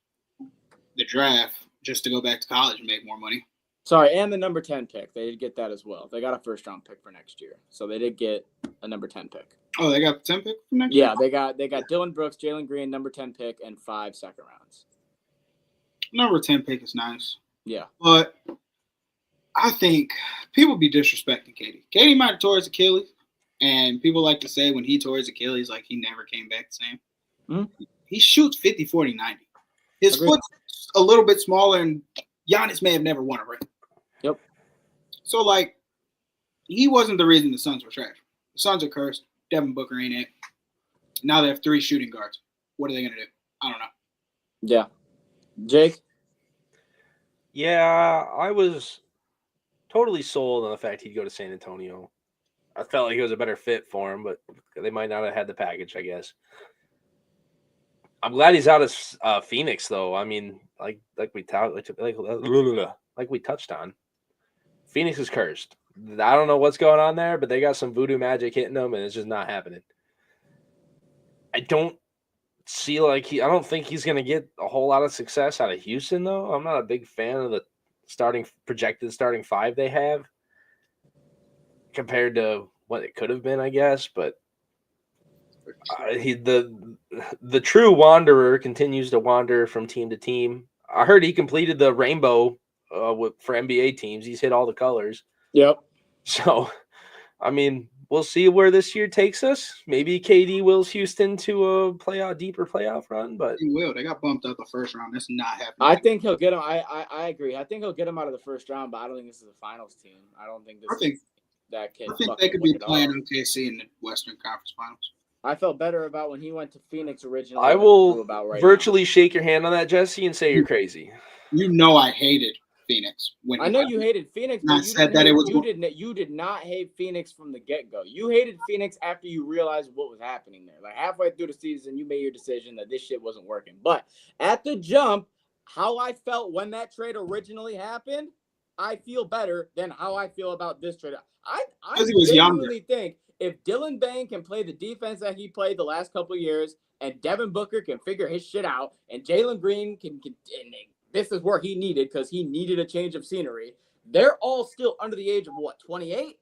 the draft just to go back to college and make more money. Sorry, and the number 10 pick. They did get that as well. They got a first-round pick for next year. So they did get a number 10 pick. Oh, they got the 10 pick for next year? Yeah, they got Dylan Brooks, Jalen Green, number 10 pick, and 5 second rounds. Number 10 pick is nice. Yeah. But I think people be disrespecting KD. KD might have tore his Achilles, and people like to say when he tore his Achilles, he never came back the same. Mm-hmm. He shoots 50, 40, 90. His Agreed. foot's a little bit smaller, and Giannis may have never won a ring. Yep. So, he wasn't the reason the Suns were trash. The Suns are cursed. Devin Booker ain't it. Now they have 3 shooting guards. What are they going to do? I don't know. Yeah. Jake? Yeah, I was totally sold on the fact he'd go to San Antonio. I felt like it was a better fit for him, but they might not have had the package, I guess. I'm glad he's out of Phoenix, though. I mean, like we touched on, Phoenix is cursed. I don't know what's going on there, but they got some voodoo magic hitting them, and it's just not happening. I don't think he's going to get a whole lot of success out of Houston, though. I'm not a big fan of the projected starting 5 they have compared to what it could have been, I guess. But the true wanderer continues to wander from team to team. I heard he completed the rainbow for NBA teams. He's hit all the colors. Yep. So, I mean, we'll see where this year takes us. Maybe KD wills Houston to a deeper playoff run, but He will. They got bumped out the first round. That's not happening. I think he'll get him. I agree. I think he'll get him out of the first round, but I don't think this is a finals team. I don't think this is that kid. I think they could be playing OKC in the Western Conference Finals. I felt better about when he went to Phoenix originally. I than will do about right virtually shake your hand on that, Jesse, and say you're crazy. You know I hated Phoenix. now. I know you hated Phoenix, I but said that it was. you did not hate Phoenix from the get-go. You hated Phoenix after you realized what was happening there. Halfway through the season, you made your decision that this shit wasn't working. But at the jump, how I felt when that trade originally happened, I feel better than how I feel about this trade. I Because he was younger. genuinely think if Dylan Bane can play the defense that he played the last couple of years, and Devin Booker can figure his shit out, and Jalen Green can this is where he needed because he needed a change of scenery. They're all still under the age of 28?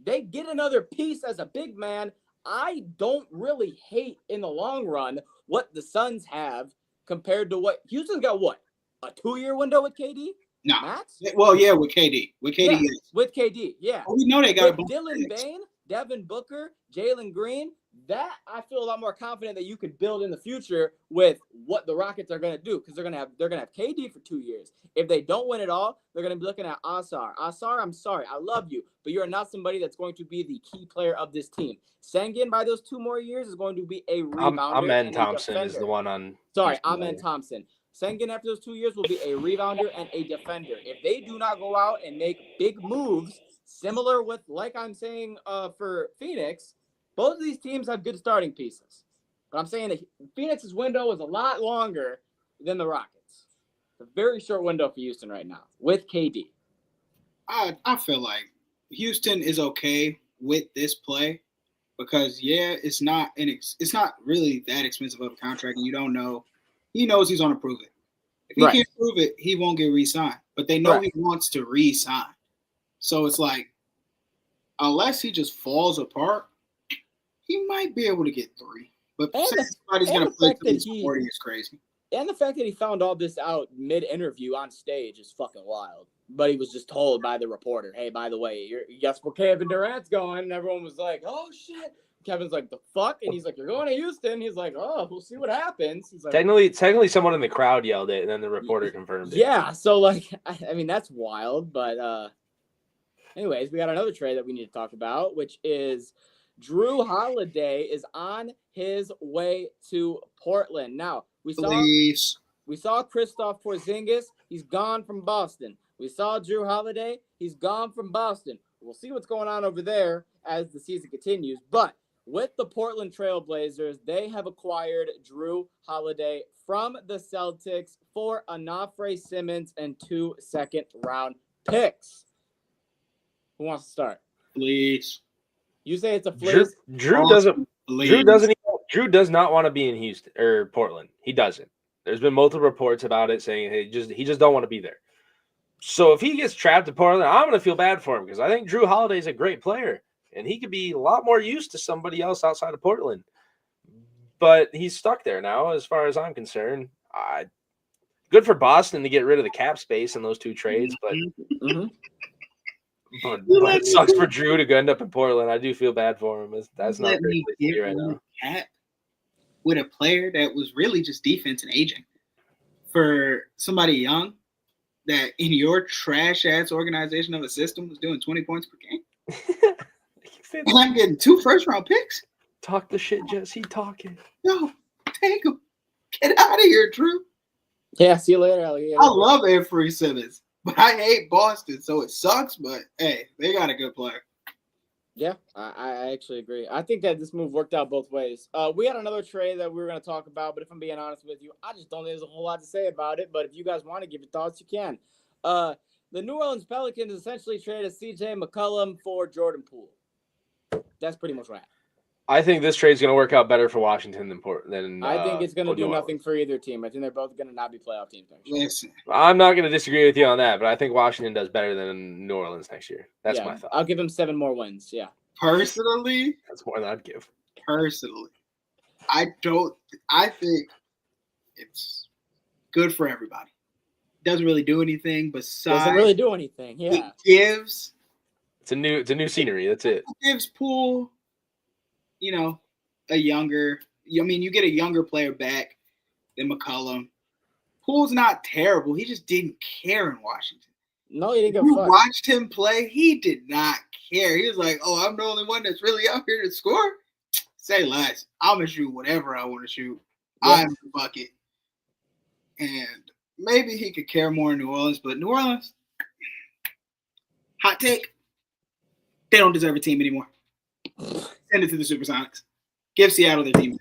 They get another piece as a big man. I don't really hate in the long run what the Suns have compared to what Houston's got. What, a 2-year window with KD? No. Max? Well, yeah, with KD. Yeah, Yes. with KD, yeah. Well, we know they got a With bunch of Dylan picks. Bane, Devin Booker, Jalen Green, that I feel a lot more confident that you could build in the future with what the Rockets are going to do, because they're gonna have KD for 2 years. If they don't win it all, they're going to be looking at Asar. Asar, I'm sorry, I love you, but you're not somebody that's going to be the key player of this team. Sengun, by those 2 more years, is going to be a rebounder. Amen and a Thompson is defender. the one on. Sorry, Houston Amen later. Thompson. Sengun after those 2 years will be a rebounder and a defender. If they do not go out and make big moves, similar with, like I'm saying for Phoenix, both of these teams have good starting pieces. But I'm saying that Phoenix's window is a lot longer than the Rockets. It's a very short window for Houston right now with KD. I feel like Houston is okay with this play because it's not really that expensive of a contract, and you don't know. He knows he's going to prove it. If he Right. can't prove it, he won't get re-signed. But they know Right. he wants to re-sign. So it's unless he just falls apart, he might be able to get 3. But And saying somebody's going the to play fact that till he's 40 is crazy. And the fact that he found all this out mid-interview on stage is fucking wild. But he was just told by the reporter, hey, by the way, guess where Kevin Durant's going? And everyone was like, oh, shit. Kevin's like, the fuck? And he's like, you're going to Houston? He's like, oh, we'll see what happens. He's like, technically, someone in the crowd yelled it, and then the reporter confirmed it. yeah, so, like, I mean, that's wild. But anyways, we got another trade that we need to talk about, which is Drew Holiday is on his way to Portland. Now, we saw Kristaps Porzingis. He's gone from Boston. We saw Drew Holiday. He's gone from Boston. We'll see what's going on over there as the season continues. But with the Portland Trail Blazers, they have acquired Drew Holiday from the Celtics for Anofre Simmons and 2 second-round picks. Who wants to start? Please. You say it's a fleece? Drew does not want to be in Houston or Portland. He doesn't. There's been multiple reports about it saying he just don't want to be there. So if he gets trapped in Portland, I'm going to feel bad for him because I think Drew Holiday is a great player and he could be a lot more used to somebody else outside of Portland. But he's stuck there now, as far as I'm concerned. Good for Boston to get rid of the cap space in those 2 trades, but but it sucks for Drew to end up in Portland. I do feel bad for him. That's not great to see right now. Cap with a player that was really just defense and aging for somebody young that in your trash ass organization of a system was doing 20 points per game. And I'm getting 2 first-round picks. Talk the shit, Jesse. Talking. No, take him. Get out of here, Drew. Yeah, see you later, alligator. I love Anthony Simmons, but I hate Boston, so it sucks. But hey, they got a good player. Yeah, I actually agree. I think that this move worked out both ways. We had another trade that we were going to talk about, but if I'm being honest with you, I just don't think there's a whole lot to say about it. But if you guys want to give your thoughts, you can. The New Orleans Pelicans essentially traded CJ McCollum for Jordan Poole. That's pretty much right. I think this trade is going to work out better for Washington than I think it's going to do New nothing Orleans. for either team. I think they're both going to not be playoff teams next year. Listen, I'm not going to disagree with you on that, but I think Washington does better than New Orleans next year. That's my thought. I'll give them 7 more wins. Yeah. personally, That's more than I'd give. I think it's good for everybody. Doesn't really do anything besides Doesn't really do anything. Yeah. it gives It's a new scenery. That's it. Poole, a younger. I mean, you get a younger player back than McCollum. Poole's not terrible. He just didn't care in Washington. No, he didn't You give a fuck. watched him play. He did not care. He was like, "Oh, I'm the only one that's really out here to score. Say less. I'm gonna shoot whatever I want to shoot. Yeah. I'm the bucket." And maybe he could care more in New Orleans, but New Orleans, hot take, they don't deserve a team anymore. Send it to the Supersonics. Give Seattle their team.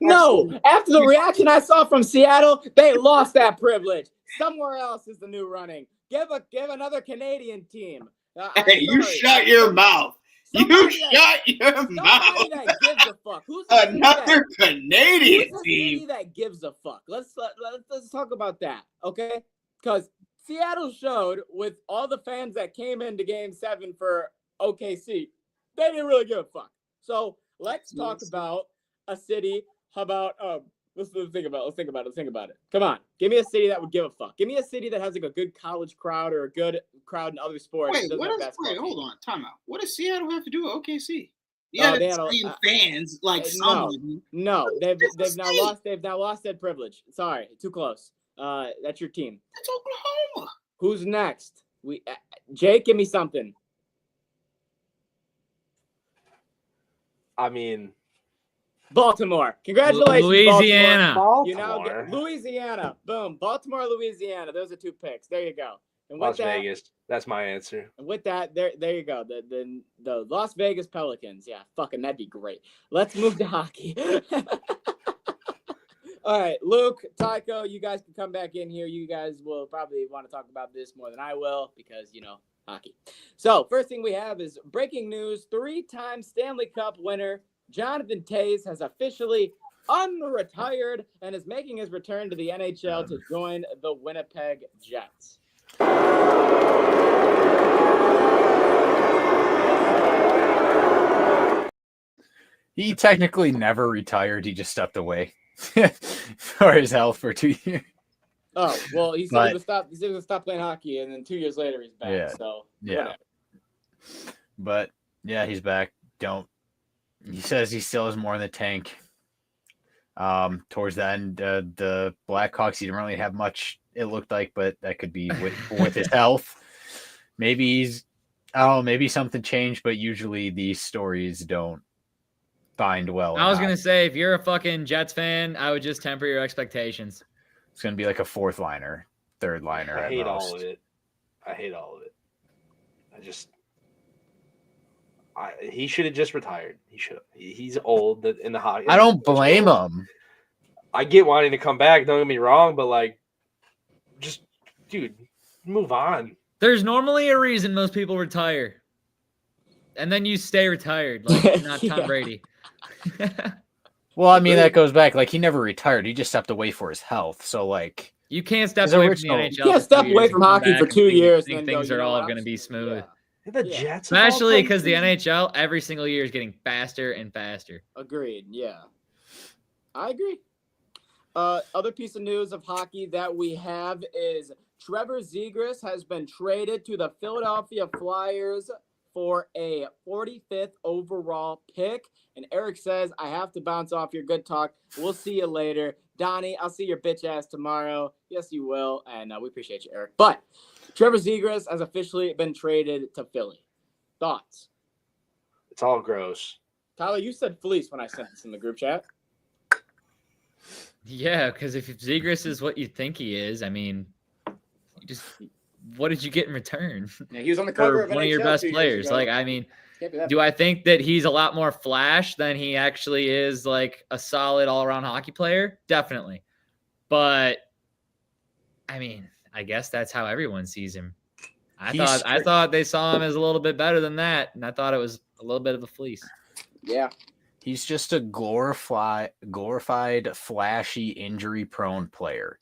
No, after the reaction I saw from Seattle, they lost that privilege. Somewhere else is the new running. Give another Canadian team. Hey, you shut your mouth. Somebody Shut your mouth. Somebody that gives a fuck. Who's the city Another that, Canadian who's the city team. that gives a fuck? Let's talk about that, okay? Because Seattle showed with all the fans that came into Game 7 for OKC, they didn't really give a fuck. So let's talk about a city. How about let's think about it. Come on, give me a city that would give a fuck. Give me a city that has like a good college crowd or a good crowd in other sports. Wait, hold on, time out. What does Seattle have to do with OKC? they Yeah, had same fans like some of them. No, they've It's a now lost that privilege. Sorry, too close. That's your team. That's Oklahoma. Who's next? Jake, give me something. I mean, Baltimore. Congratulations, Louisiana. Baltimore. You now Baltimore. get Louisiana. Boom. Baltimore, Louisiana. Those are 2 picks. There you go. And with Las that, Vegas. That's my answer. And with that, there you go. The Las Vegas Pelicans. Yeah, fucking that'd be great. Let's move to hockey. All right, Luke, Tycho, you guys can come back in here. You guys will probably want to talk about this more than I will because, hockey. So first thing we have is breaking news. 3-time Stanley Cup winner Jonathan Toews has officially unretired and is making his return to the NHL to join the Winnipeg Jets. He technically never retired. He just stepped away for his health for 2 years. Oh well, he said But- he was stop. He said he was stop playing hockey, and then 2 years later he's back. Yeah. So Yeah. whatever. But yeah, he's back. He says he still has more in the tank. Towards the end, the Blackhawks, he didn't really have much, it looked like, but that could be with his health. Maybe maybe something changed, but usually these stories don't bind well. I was in gonna hockey. say, if you're a fucking Jets fan, I would just temper your expectations. It's gonna be like a fourth liner, third liner. I at hate most. all of it. I hate all of it. He should have just retired. He should have. He's old in the hockey. I don't blame him. I get wanting to come back. Don't get me wrong, but like, just dude, move on. There's normally a reason most people retire, and then you stay retired, like not Tom Yeah. Brady. Well, I mean, that goes back. Like, he never retired. He just stepped away for his health. So, like, You can't step His away original- from the NHL. You can't for step 2 away years from and come hockey back for and 2 years think and then go, things you are know all what, going to I'm be just- smooth. The Yeah. Jets, of all Especially because the places. NHL every single year is getting faster and faster. Agreed. Yeah, I agree. Other piece of news of hockey that we have is Trevor Zegras has been traded to the Philadelphia Flyers for a 45th overall pick. And Eric says, I have to bounce off your good talk. We'll see you later. Donnie, I'll see your bitch ass tomorrow. Yes, you will. And we appreciate you, Eric. But Trevor Zegras has officially been traded to Philly. Thoughts? It's all gross. Tyler, you said fleece when I sent this in the group chat. Yeah, because if Zegras is what you think he is, I mean, what did you get in return Yeah, he was on the cover for of one of your NHL best 2 years players? ago. Like, I mean, Can't be that do I think that he's a lot more flash than he actually is like a solid all-around hockey player? Definitely. But I mean, I guess that's how everyone sees him. I thought they saw him as a little bit better than that, and I thought it was a little bit of a fleece. Yeah. he's just a glorified, flashy, injury-prone player.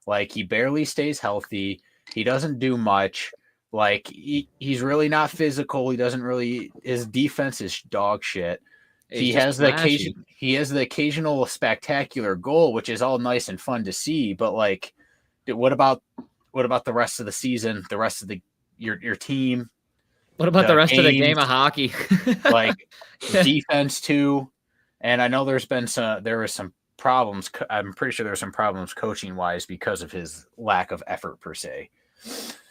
Like, he barely stays healthy. He doesn't do much. Like, he's really not physical. He doesn't really. His defense is dog shit. He has the occasional spectacular goal, which is all nice and fun to see. But like, what about the rest of the season? The rest of your team? What about the rest of the games, game of hockey? like defense too. And I know there were some problems. I'm pretty sure there were some problems coaching wise because of his lack of effort per se.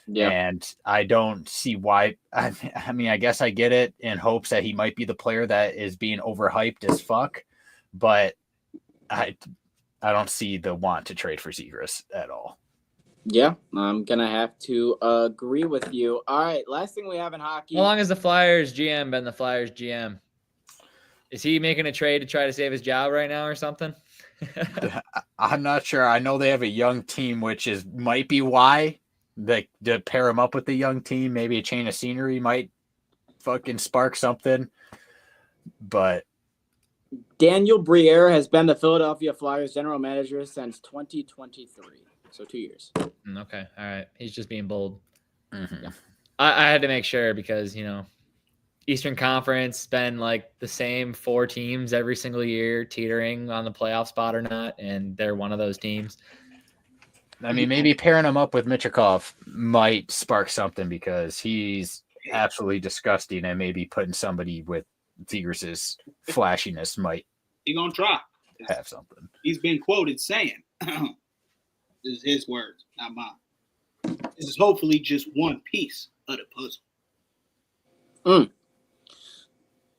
Yeah. And I don't see why. I mean, I guess I get it in hopes that he might be the player that is being overhyped as fuck, but I don't see the want to trade for Zegras at all. Yeah, I'm gonna have to agree with you. All right, last thing we have in hockey. How long has the Flyers GM been the Flyers GM? Is he making a trade to try to save his job right now or something? I'm not sure. I know they have a young team, which might be why they to pair him up with the young team. Maybe a change of scenery might fucking spark something. But Daniel Briere has been the Philadelphia Flyers general manager since 2023, so 2 years. Okay, all right. He's just being bold. mhm. I had to make sure because, Eastern Conference been like the same 4 teams every single year, teetering on the playoff spot or not, and they're one of those teams. I mean, maybe pairing him up with Michikov might spark something because he's absolutely disgusting, and maybe putting somebody with Zegras' flashiness might He gonna try. have something. He's been quoted saying, "This is his words, not mine. This is hopefully just one piece of the puzzle."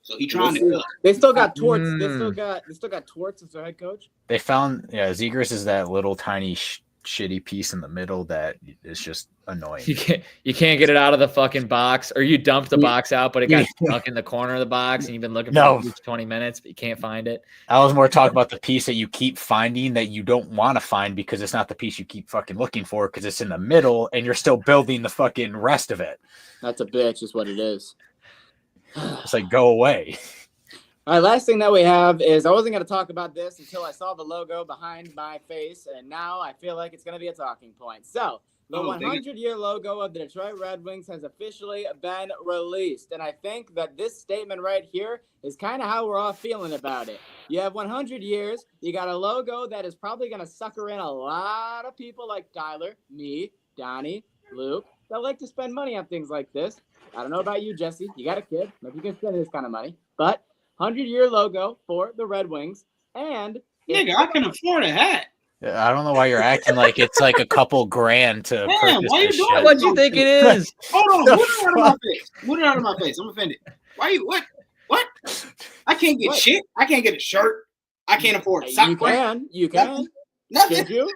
So he trying to cook. They still got Torts. They Mm. still got Torts as their head coach. They found, Zegras is that little tiny shitty piece in the middle that is just annoying. You can't get it out of the fucking box, or you dumped the box out, but it got Yeah. stuck in the corner of the box, and you've been looking No. for it for 20 minutes, but you can't find it. I was more talking about the piece that you keep finding that you don't want to find because it's not the piece you keep fucking looking for because it's in the middle and you're still building the fucking rest of it. That's a bitch, is what it is. It's like, go away. All right, last thing that we have is I wasn't going to talk about this until I saw the logo behind my face, and now I feel like it's going to be a talking point. So, The Oh, dang it. 100-year logo of the Detroit Red Wings has officially been released. And I think that this statement right here is kind of how we're all feeling about it. You have 100 years. You got a logo that is probably going to sucker in a lot of people like Tyler, me, Donnie, Luke, that like to spend money on things like this. I don't know about you, Jesse. You got a kid. Maybe you can spend this kind of money. But 100-year logo for the Red Wings. And Nigga, I can afford a hat. I don't know why you're acting like it's like a couple grand to Damn, purchase why you this doing shit. that? What do you think it is? Hold on, The move it out of my face. Move it out of my face. I'm offended. Why you what? What? I can't get What? shit. I can't get a shirt. I can't afford you socks. can. You can. Nothing. Should you?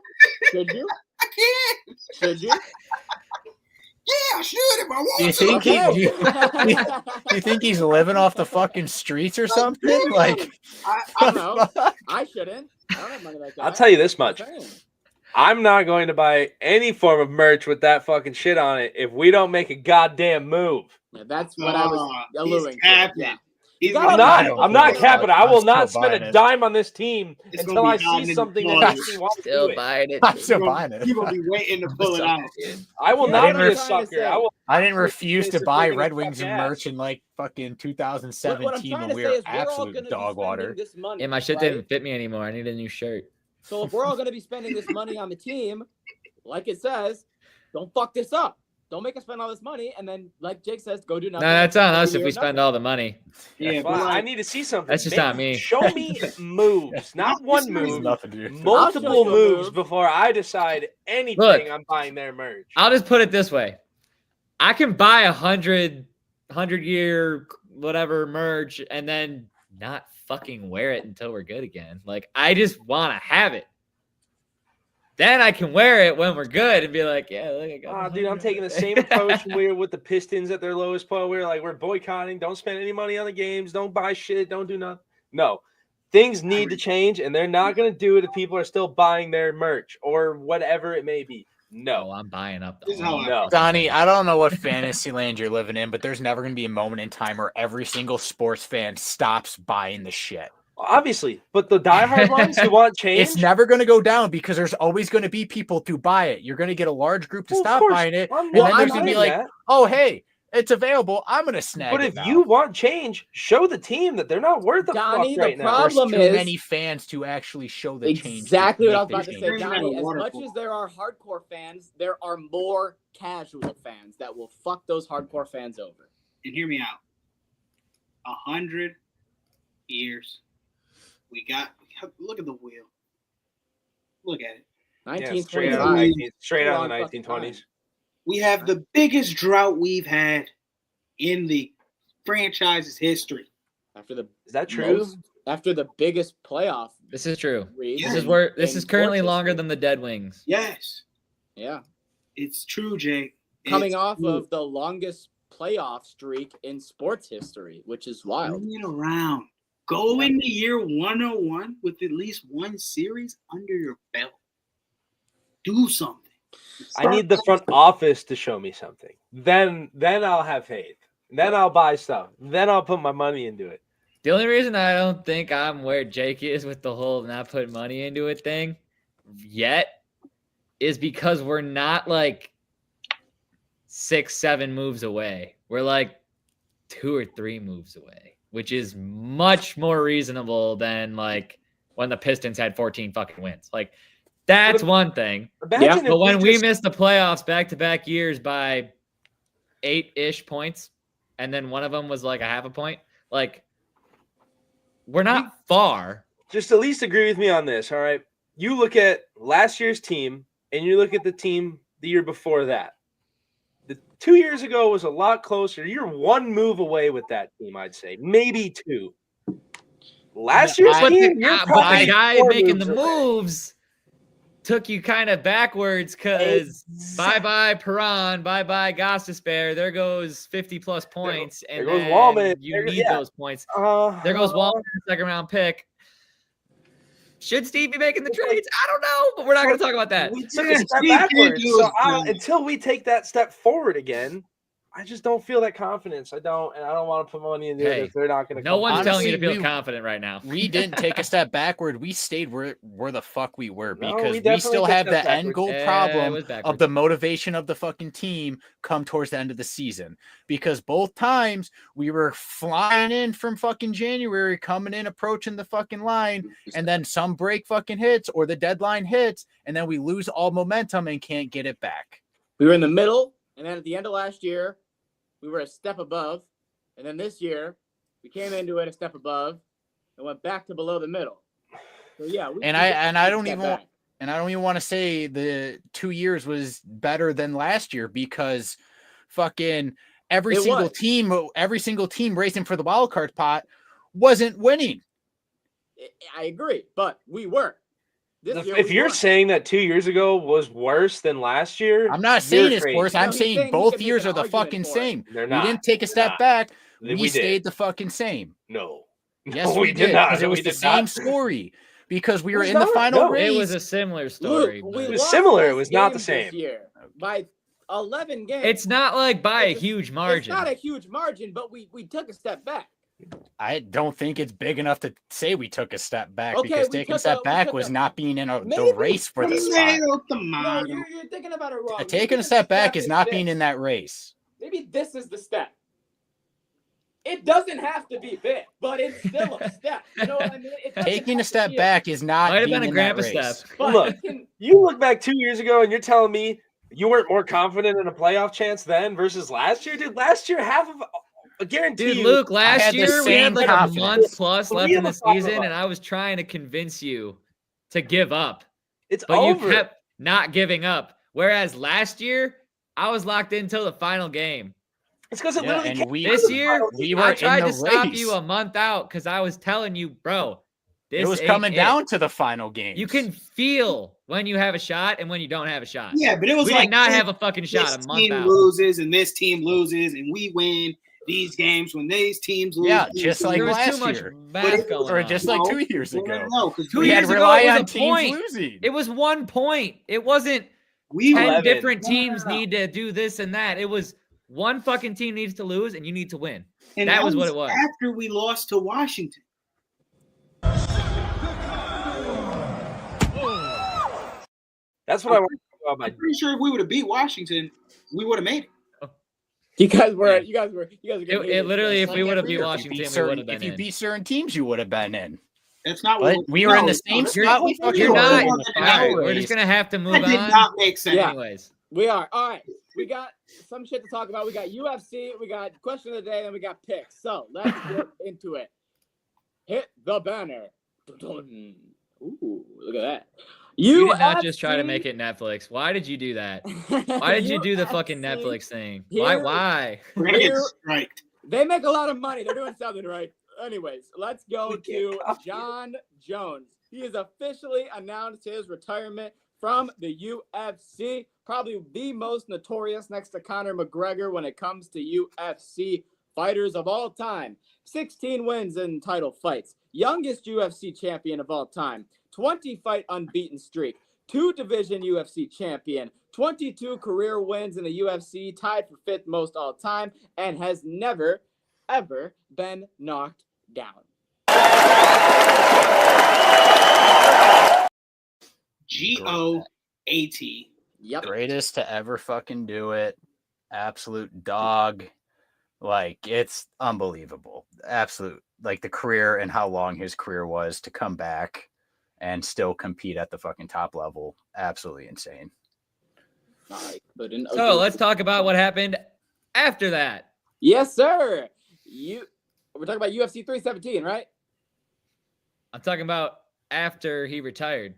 Should you? I can't. Should you? Yeah, I should if I want Do you to. think he- Okay. Do you think he's living off the fucking streets or something? Like, I I don't know. I shouldn't. I don't have money like that. I'll tell you this much. I'm saying. I'm not going to buy any form of merch with that fucking shit on it if we don't make a goddamn move. Yeah, that's what I was he's alluding to. capping. Yeah. He's I'm I'm I not. don't I'm not think capping. so. I will I'm not still spend buying a it. dime on this team It's until gonna I be down see in something that Florida. makes me want to do Still it. buying it. I'm still buying it. People be waiting to pull it out. I will Yeah, not what be I'm a trying to sucker. say. I will. I didn't refuse to Basically buy gonna Red fuck Wings ass. merch in like fucking What I'm 2017 trying when to we say were is we're all absolute going to be dog spending water. this money. Yeah, my shit right? didn't fit me anymore. I need a new shirt. So if we're all going to be spending this money on the team, like it says, don't fuck this up. Don't make us spend all this money, and then, like Jake says, go do No, nothing. that's on us Go if do we spend nothing. all the money. Yeah, Well, but I like, need to see something. That's just Make- not me. Show me moves, not one It's move. nothing, dude. Multiple I'll show you a moves move. before I decide anything. Look. I'm buying their merch. I'll just put it this way. I can buy 100-year whatever merch and then not fucking wear it until we're good again. Like, I just want to have it. Then I can wear it when we're good and be like, yeah, look, I got Ah, my dude, I'm 100. taking the same approach we were with the Pistons at their lowest point. We're boycotting. Don't spend any money on the games. Don't buy shit. Don't do nothing. No, things need to change, and they're not going to do it if people are still buying their merch or whatever it may be. No, No, I'm buying up. This is how I no. Donnie, I don't know what fantasy land you're living in, but there's never going to be a moment in time where every single sports fan stops buying the shit. Obviously, but the diehard ones who want change, It's never going to go down because there's always going to be people to buy it. You're going to get a large group to Well, of stop course, buying it, I'm and not then there's going to be denying like, that. oh, hey, it's available. I'm going to snag But it if now. you want change, show the team that they're not worth a Donnie, fuck right the now. There's problem too is- many fans to actually show the change. Exactly what I was make about the to change. say, Bring Donnie. that As much waterfall. as there are hardcore fans, there are more casual fans that will fuck those hardcore fans over. and hear me out. 100 years. We got. Look at the wheel. Look at it. Yeah, straight out of 1925. 19 straight out of the Long fucking 1920s. We have the biggest drought we've had in the franchise's history. After the Is that true? after the biggest playoff This is true. read. This Yeah. is where this in is currently sports longer history. than the Dead Wings. Yes, Yeah. it's true, Jake. Coming It's off true. of the longest playoff streak in sports history, which is wild. Bring it around. Go into year 101 with at least one series under your belt. Do something. I need the front office to show me something. Then I'll have faith. Then I'll buy stuff. Then I'll put my money into it. The only reason I don't think I'm where Jake is with the whole not putting money into it thing yet is because we're not like 6-7 moves away. We're like 2 or 3 moves away, which is much more reasonable than like when the Pistons had 14 fucking wins. Like that's one thing. Imagine if But when we just- missed the playoffs back-to-back years by 8-ish points, and then one of them was like a half a point, like we're not far. just at least agree with me on this, all right? You look at last year's team and you look at the team the year before that. The 2 years ago was a lot closer. You're one move away with that team, I'd say. Maybe 2. Last year's But team, the, you're but probably the guy 4 making the moves away. moves took you kind of backwards because bye-bye Perron, bye-bye Gostisbehere. There goes 50-plus points. There And goes then Wallman. you There- need yeah. those points. There goes Wallman, second-round pick. Should Steve be making the trades? I don't know, but we're not going to talk about that. We took Yeah, a step Steve can't backwards. do So it, man. until we take that step forward again, I just don't feel that confidence. I don't want to put money into it if they're not going to. No one's telling you to Honestly, feel confident right now. We didn't take a step backward. We stayed where the fuck we were No, because we we still definitely have took the steps end goal backwards. It problem was of backwards. the motivation of the fucking team come towards the end of the season. Because both times we were flying in from fucking January, coming in, approaching the fucking line, and then some break fucking hits or the deadline hits, and then we lose all momentum and can't get it back. We were in the middle, and then at the end of last year, we were a step above, and then this year, we came into it a step above, and went back to below the middle. So yeah, I don't even want to say the 2 years was better than last year because fucking every single team racing for the wild card pot wasn't winning. I agree, but we were. If you're saying that 2 years ago was worse than last year, I'm not saying it's crazy. worse. I'm he's saying saying both he can years make are an the fucking argument for it. same. They're We not. didn't take a They're step not. back. We We did. stayed the fucking same. No. Yes, No, we did. not. Because it No, was we the did not. same story. Because we were was in the not. final No. race. It was a similar story. Luke, but- we was lost similar. It less was not the games this same. year by 11 games. It's not like by a It's- huge margin. It's not a huge margin, but we took a step back. I don't think it's big enough to say we took a step back Okay, because we taking a took step we back took was a- not being in the Maybe. race for the spot. No, you're thinking about it wrong. Taking a step back is not being in that race. Maybe this is the step. It doesn't have to be big, but it's still a step. You know what I mean? It doesn't Taking a have to step be back is not Might have being been a in grandpa that race. step. But Look, it can- You look back 2 years ago and you're telling me you weren't more confident in a playoff chance then versus last year? Dude, last year, I guarantee Dude, you. Luke, had last the year we same had like confidence. a month plus left Three in of the the five season, of us. and I was trying to convince you to give up, It's but over. you kept not giving up. Whereas last year, I was locked in until the final game. It's because it Yeah, literally and came we- down to This the year, final we game. were I in tried the to stop race. you a month out because I was telling you, bro, this It was ain't coming it. down to the final game. You can feel when you have a shot and when you don't have a shot. Yeah, but it was We like did not this- have a fucking shot a this month team out. loses and this team loses and we win these games when these teams lose. Yeah, these just like teams There was last too much year. math going Or on. just like 2 years No, ago. no, 'cause 2 We had years to ago, rely it was on a teams point. losing. It was 1 point. It wasn't we 10 11. different teams No. need to do this and that. It was one fucking team needs to lose and you need to win. and that was what it was. after we lost to Washington. That's what I want to talk about. I'm pretty sure if we would have beat Washington, we would have made it. You guys were Yeah. you guys were It literally, if we would have beat If you Washington, beat we would certain- have been if you in. beat certain teams, you would have been in. That's not But what we were in the no, same no, spot we that's fucking You're were not. in All the right, final we're race. just gonna have to move That did on. not make sense. Yeah. Anyways, We are. All right. We got some shit to talk about. We got UFC, we got question of the day, and we got picks. So let's get into it. Hit the banner. Ooh, look at that. you did not just try to make it Netflix. Why did you do that? Why did you do the fucking UFC, Netflix thing? Here- Why? We're gonna get Here- striked. They make a lot of money. They're doing something right. Anyways, let's go We to can't copy it. John Jones. He has officially announced his retirement from the UFC. Probably the most notorious next to Conor McGregor when it comes to UFC fighters of all time. 16 wins in title fights. Youngest UFC champion of all time. 20-fight unbeaten streak. 2-division UFC champion. 22 career wins in the UFC, tied for 5th most all time, and has never, ever been knocked down. GOAT. Yep. Greatest to ever fucking do it. Absolute dog. Like, it's unbelievable. Absolute. Like, the career and how long his career was to come back and still compete at the fucking top level. Absolutely insane. All right, but in- So let's talk about what happened after that. Yes, sir. We're talking about UFC 317, right? I'm talking about after he retired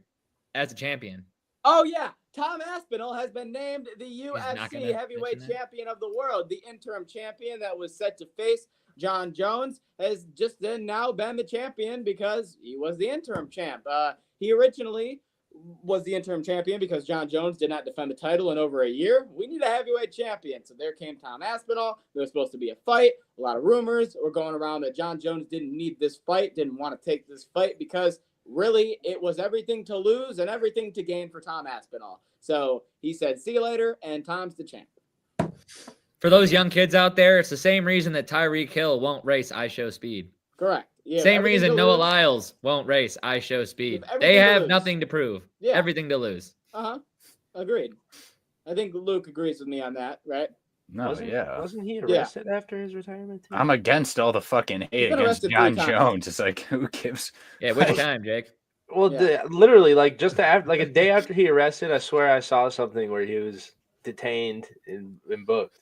as a champion. Oh yeah, Tom Aspinall has been named the not UFC gonna heavyweight mention that? champion of the world. The interim champion that was set to face John Jones has just then now been the champion because he was the interim champ. He originally was the interim champion because John Jones did not defend the title in over a year. We need a heavyweight champion. So there came Tom Aspinall. There was supposed to be a fight. A lot of rumors were going around that John Jones didn't need this fight, didn't want to take this fight because really it was everything to lose and everything to gain for Tom Aspinall. So he said, see you later, and Tom's the champ. For those young kids out there, it's the same reason that Tyreek Hill won't race I Show Speed. Correct. Yeah. Same everything reason to Noah lose. Lyles won't race I Show Speed. Everything They to have lose. nothing to prove. Yeah. Everything to lose. Agreed. I think Luke agrees with me on that, right? No, yeah. Wasn't he arrested after his retirement? Too? I'm against all the fucking hate been against arrested 3 John times. Jones. It's like, who gives? Yeah, which Like- time, Jake? Well, Yeah. literally, like just after, like a day after he arrested, I swear I saw something where he was detained and booked.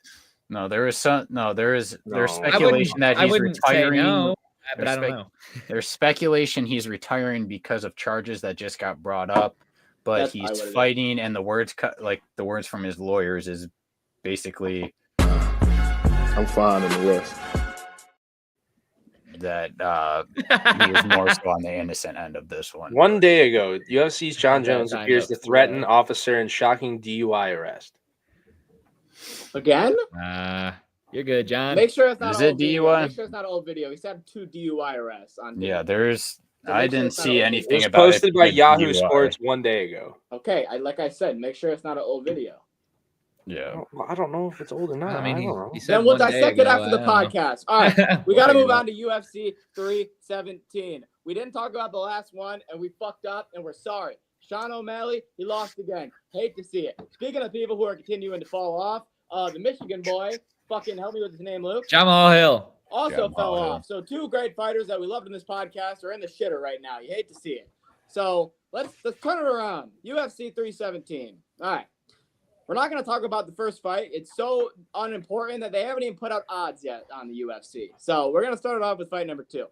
No, there's there's No. speculation that I he's wouldn't say retiring. no, but There's I don't know. There's speculation he's retiring because of charges that just got brought up, but That's probably he's what it is. fighting, and the words from his lawyers is basically I'm fine in the West. that he is more so on the innocent end of this one. One day ago, UFC's John Yeah, Jones time appears to up. threaten officer in shocking DUI arrest. Again? You're good, John. Make sure it's not Is an it old video. DUI? Make sure it's not an old video. He's had 2 DUI arrests on video. Yeah, there's. So I make sure didn't it's not see old. It anything was about it posted by being Yahoo DUI. Sports one day ago. Okay, like I said, make sure it's not an old video. Yeah. I don't know if it's old or not. I mean, I don't know. he said Then we'll one day dissect it ago, after the I don't know. podcast. All right, we We'll got to figure move it out. on to UFC 317. We didn't talk about the last one, and we fucked up, and we're sorry. Sean O'Malley, he lost again. Hate to see it. Speaking of people who are continuing to fall off, the Michigan boy, fucking help me with his name, Luke, Jamal Hill. also Jamal fell Hill. off. So 2 great fighters that we loved in this podcast are in the shitter right now. You hate to see it. So let's turn it around. UFC 317. All right. We're not going to talk about the first fight. It's so unimportant that they haven't even put out odds yet on the UFC. So we're going to start it off with fight number 2.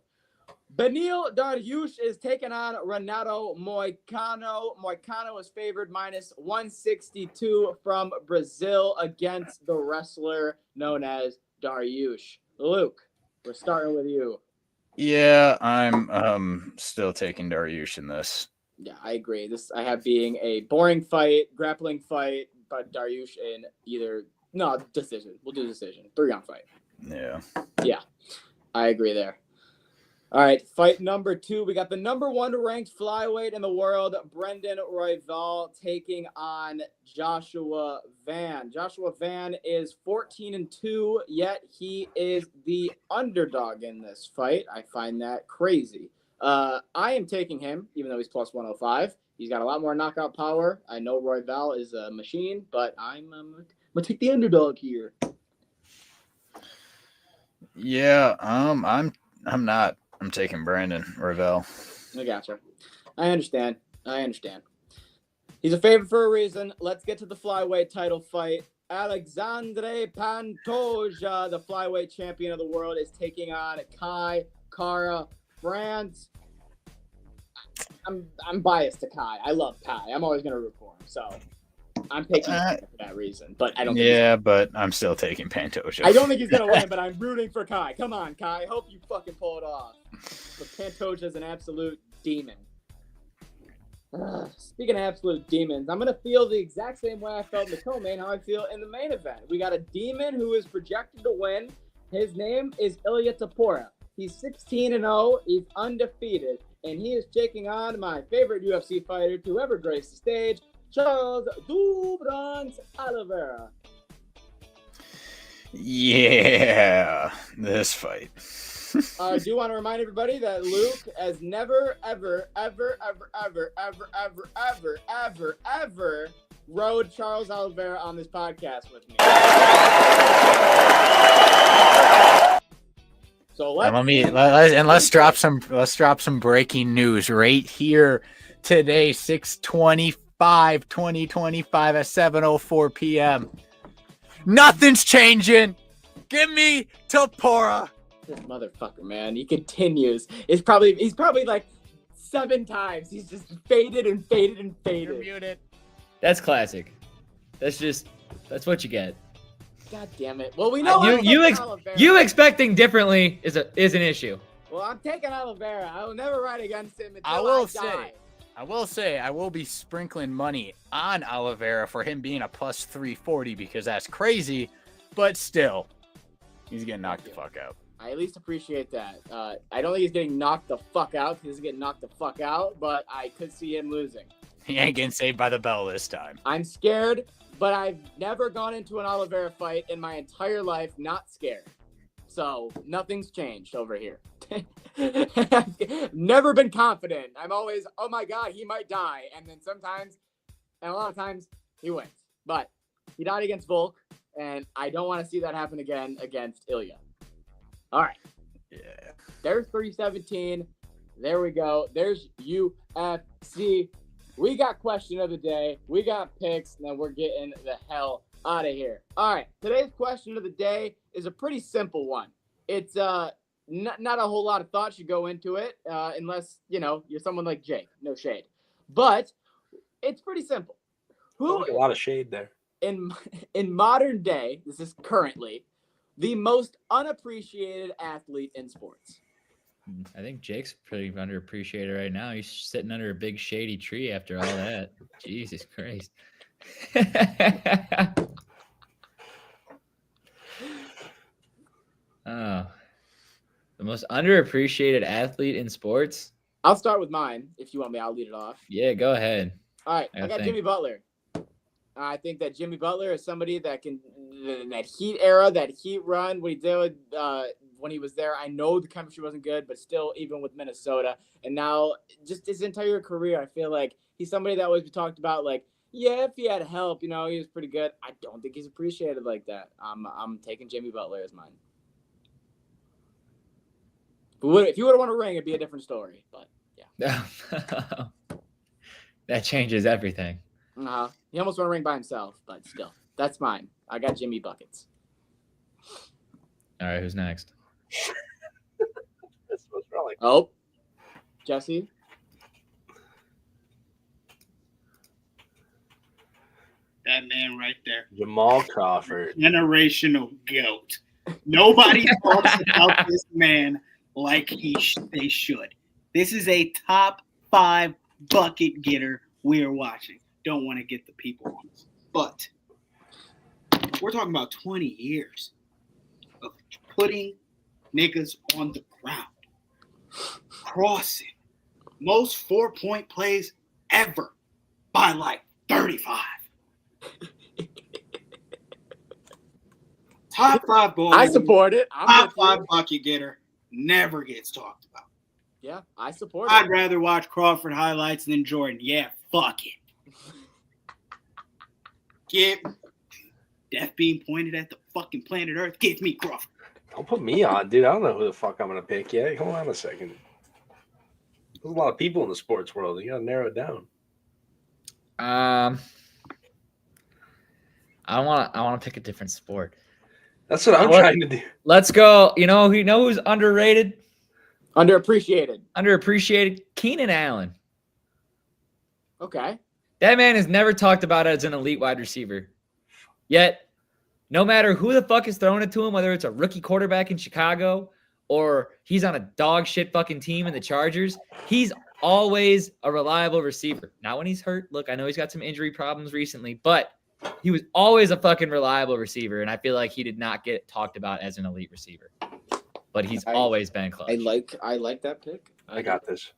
Beneil Dariush is taking on Renato Moicano. Moicano is favored minus 162 from Brazil against the wrestler known as Dariush. Luke, we're starting with you. Yeah, I'm still taking Dariush in this. Yeah, I agree. This I have being a boring fight, grappling fight, but Dariush in decision. We'll do decision. 3-round fight. Yeah. I agree there. All right, fight number 2. We got the number 1 ranked flyweight in the world, Brendan Royval, taking on Joshua Van. Joshua Van is 14-2, yet he is the underdog in this fight. I find that crazy. I am taking him, even though he's plus 105. He's got a lot more knockout power. I know Royval is a machine, but I'm gonna take the underdog here. Yeah, I'm not. I'm taking Brandon Royval. I gotcha. I understand. He's a favorite for a reason. Let's get to the flyweight title fight. Alexandre Pantoja, the flyweight champion of the world, is taking on Kai Kara France. I'm biased to Kai. I love Kai. I'm always gonna root for him. So I'm picking him for that reason. But I don't think Yeah, but I'm still taking Pantoja. I don't think he's gonna win, but I'm rooting for Kai. Come on, Kai. I hope you fucking pull it off. But Pantoja's an absolute demon. Speaking of absolute demons, I'm gonna feel the exact same way I felt in the co-main, how I feel in the main event. We got a demon who is projected to win. His name is Ilya Tapora. He's 16-0. He's undefeated, and he is taking on my favorite UFC fighter to ever grace the stage, Charles do Bronx Oliveira. Yeah, this fight. I do want to remind everybody that Luke has never, ever rode Charles Oliveira on this podcast with me. So let's drop some breaking news right here today, 6/25/2025 at 7:04 p.m. Nothing's changing. Give me Tapora. this motherfucker, man, he continues. He's probably like 7 times. He's just faded and faded and You're faded. muted. That's classic. That's what you get. God damn it. Well, we know I'm You taking Oliveira. expecting differently is an issue. Well, I'm taking Oliveira. I will never ride against him until I will die. say, I will be sprinkling money on Oliveira for him being a plus 340 because that's crazy, but still, he's getting knocked the fuck out. I at least appreciate that. I don't think he's getting knocked the fuck out. He doesn't get knocked the fuck out, but I could see him losing. He ain't getting saved by the bell this time. I'm scared but I've never gone into an Oliveira fight in my entire life not scared. So nothing's changed over here. Never been confident. I'm always, oh my God, he might die. And then sometimes, and a lot of times, he wins. But he died against Volk, and I don't want to see that happen again against Ilya. All right. Yeah. There's 317. There we go. There's UFC. We got question of the day. We got picks, and then we're getting the hell out of here. All right. Today's question of the day is a pretty simple one. It's not a whole lot of thought should go into it unless, you're someone like Jake. No shade. But it's pretty simple. Who A lot of shade there. in modern day, this is currently, the most unappreciated athlete in sports? I think Jake's pretty underappreciated right now. He's sitting under a big shady tree after all that. Jesus Christ. Oh, the most underappreciated athlete in sports? I'll start with mine. If you want me, I'll lead it off. Yeah, go ahead. All right, I I got think- Jimmy Butler. I think that Jimmy Butler is somebody that can, in that Heat era, that Heat run, what he did when he was there. I know the chemistry wasn't good, but still, even with Minnesota, and now just his entire career, I feel like he's somebody that always be talked about. Like, yeah, if he had help, he was pretty good. I don't think he's appreciated like that. I'm taking Jimmy Butler as mine. But if you would have won a ring, it'd be a different story. But yeah, That changes everything. he almost won a ring by himself, but still, that's mine. I got Jimmy buckets. All right, who's next? That's what's wrong. Oh, Jesse. That man right there. Jamal Crawford. Generational GOAT. Nobody talks about this man like they should. This is a top 5 bucket getter we are watching. Don't want to get the people on this. But we're talking about 20 years of putting niggas on the ground. Crossing. Most 4-point plays ever by like 35. Top 5 ball. I support it. I'm Top with you. 5 bucket getter never gets talked about. Yeah, I support I'd it. rather watch Crawford highlights than Jordan. Yeah, fuck it. Get death being pointed at the fucking planet Earth. Give me Crawford. Don't put me on, dude. I don't know who the fuck I'm gonna pick yet. Hold on a second. There's a lot of people in the sports world. You gotta narrow it down. I want to pick a different sport. That's what I'm trying to do. Let's go. You know who's underrated, Underappreciated. underappreciated? Keenan Allen. Okay. That man is never talked about as an elite wide receiver. Yet, no matter who the fuck is throwing it to him, whether it's a rookie quarterback in Chicago or he's on a dog shit fucking team in the Chargers, he's always a reliable receiver. Not when he's hurt. Look, I know he's got some injury problems recently, but he was always a fucking reliable receiver, and I feel like he did not get talked about as an elite receiver. But he's always been clutch. I like that pick. I got this.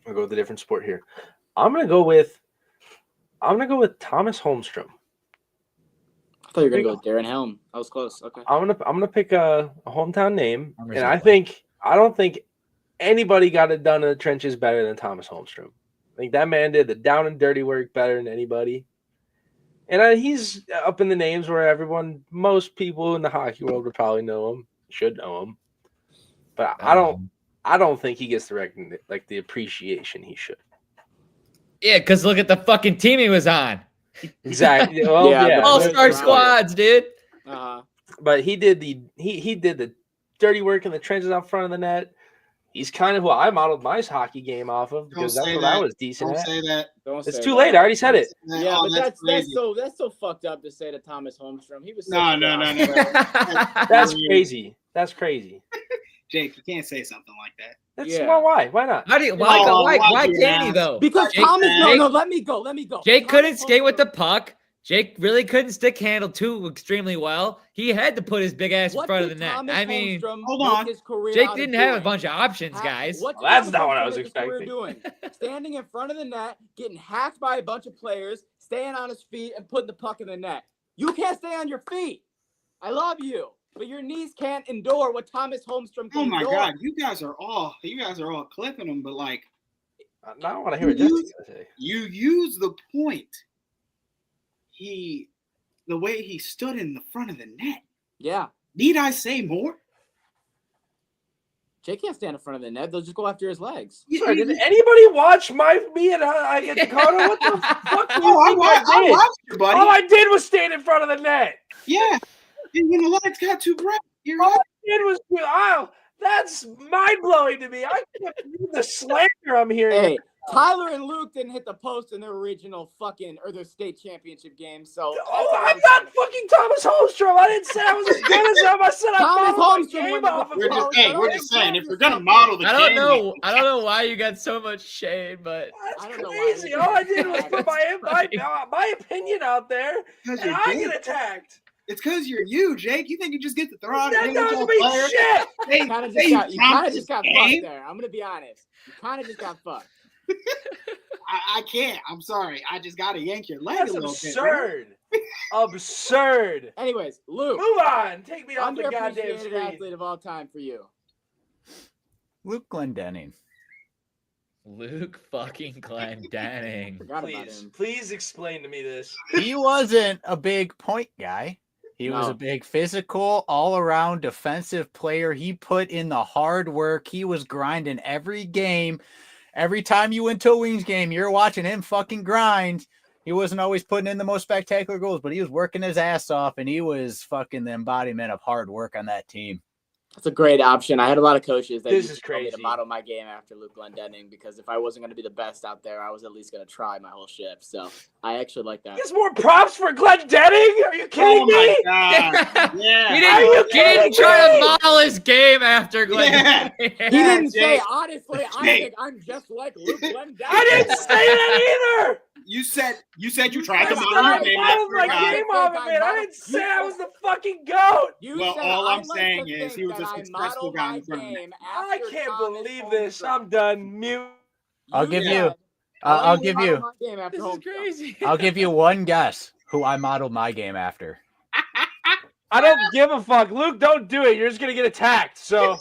I'll go with a different sport here. I'm gonna go with Thomas Holmstrom. I thought you were gonna go with Darren Helm. I was close. Okay. I'm gonna pick a hometown name, I'm and I don't think anybody got it done in the trenches better than Thomas Holmstrom. I think that man did the down and dirty work better than anybody. And he's up in the names where most people in the hockey world would probably know him, should know him. But I don't think he gets the appreciation he should. Yeah, because look at the fucking team he was on. Exactly. Well, Yeah, yeah. All-star squads, dude. But he did the dirty work in the trenches out front of the net. He's kind of who I modeled my hockey game off of because that's what I was decent Don't at. say that. It's too late. I already said it. Yeah, Oh, but that's crazy. so fucked up to say to Thomas Holmstrom. He was No. That's crazy. That's crazy. Jake, you can't say something like that. That's Yeah. well, why? Why not? Why why can't he not? though? Because Jake- Thomas. Jake- No, let me go. Jake couldn't Thomas skate with the Holmstrom- puck. Jake really couldn't stick handle too extremely well. He had to put his big ass in What front of did the net. Thomas I mean, Holmstrom hold make on. his career Jake out of didn't have a doing? bunch of options, guys. What did Well, that's Thomas not what I Holmstrom was make his career expecting. doing? Standing in front of the net, getting hacked by a bunch of players, staying on his feet, and putting the puck in the net. You can't stay on your feet. I love you, but your knees can't endure what Thomas Holmstrom can Oh my endure. God, you guys are all clipping him, but like Now I want to hear what Jesse got to say. you use the point. The way he stood in the front of the net. Yeah. Need I say more? Jake can't stand in front of the net. They'll just go after his legs. Sorry, did anybody watch me and I get the Dakota? What the fuck? Do you Oh, I think watched it, buddy. All I did was stand in front of the net. Yeah. And when the lights got too bright, you're All right. I did was that's mind blowing to me. I can't believe the slander I'm hearing. Hey, Tyler and Luke didn't hit the post in their regional their state championship game. So I'm not fucking Thomas Holmstrom. I didn't say I was as good as him. I said I Thomas modeled Holmstrom my game went off of with him. We're just saying, if you're gonna model the I don't game, know. I don't know why you got so much shade, but I That's don't know why crazy. he All I did did was that. put my opinion out there, because and you're I Jake. get attacked. It's because you're you, Jake. You think you just get to throw out That an doesn't NHL mean player? shit. Hey, You kind of hey, just got game? fucked there. I'm gonna be honest. You kind of just got fucked. I can't. I'm sorry. I just got to yank your leg That's a little bit. man. absurd. Absurd. Anyways, Luke, Move on. Take me off the goddamn underappreciated screen. athlete of all time for you. Luke Glendening. Luke fucking Glendening. Forgot about Please, him. please explain to me this. He wasn't a big point guy. He was No. a big physical, all-around defensive player. He put in the hard work. He was grinding every game. Every time you went to a Wings game, you're watching him fucking grind. He wasn't always putting in the most spectacular goals, but he was working his ass off, and he was fucking the embodiment of hard work on that team. That's a great option. I had a lot of coaches that This used is to tell me to crazy. model my game after Luke Glendening because if I wasn't going to be the best out there, I was at least going to try my whole shift. So I actually like that. There's more props for Glenn Denning? Are you kidding Oh me? my God. Yeah. He Are you didn't kidding try me? to model his game after Glendening. He didn't say, Jake. honestly, I Jake. think I'm just like Luke Glendening. I didn't say that either. You said you tried to I model your said game I after modeled a my guy. game off of it. I didn't say I was the fucking GOAT. You Well, said, all "I I'm like saying to is think he was that a I successful model guy my in front of me. game I after can't Thomas believe this. Holmstrom." I'm done. Mute. I'll give said, you. "I I'll like to give model you. my game after This is Holmstrom." crazy. I'll give you one guess who I modeled my game after. I don't give a fuck. Luke, don't do it. You're just going to get attacked. So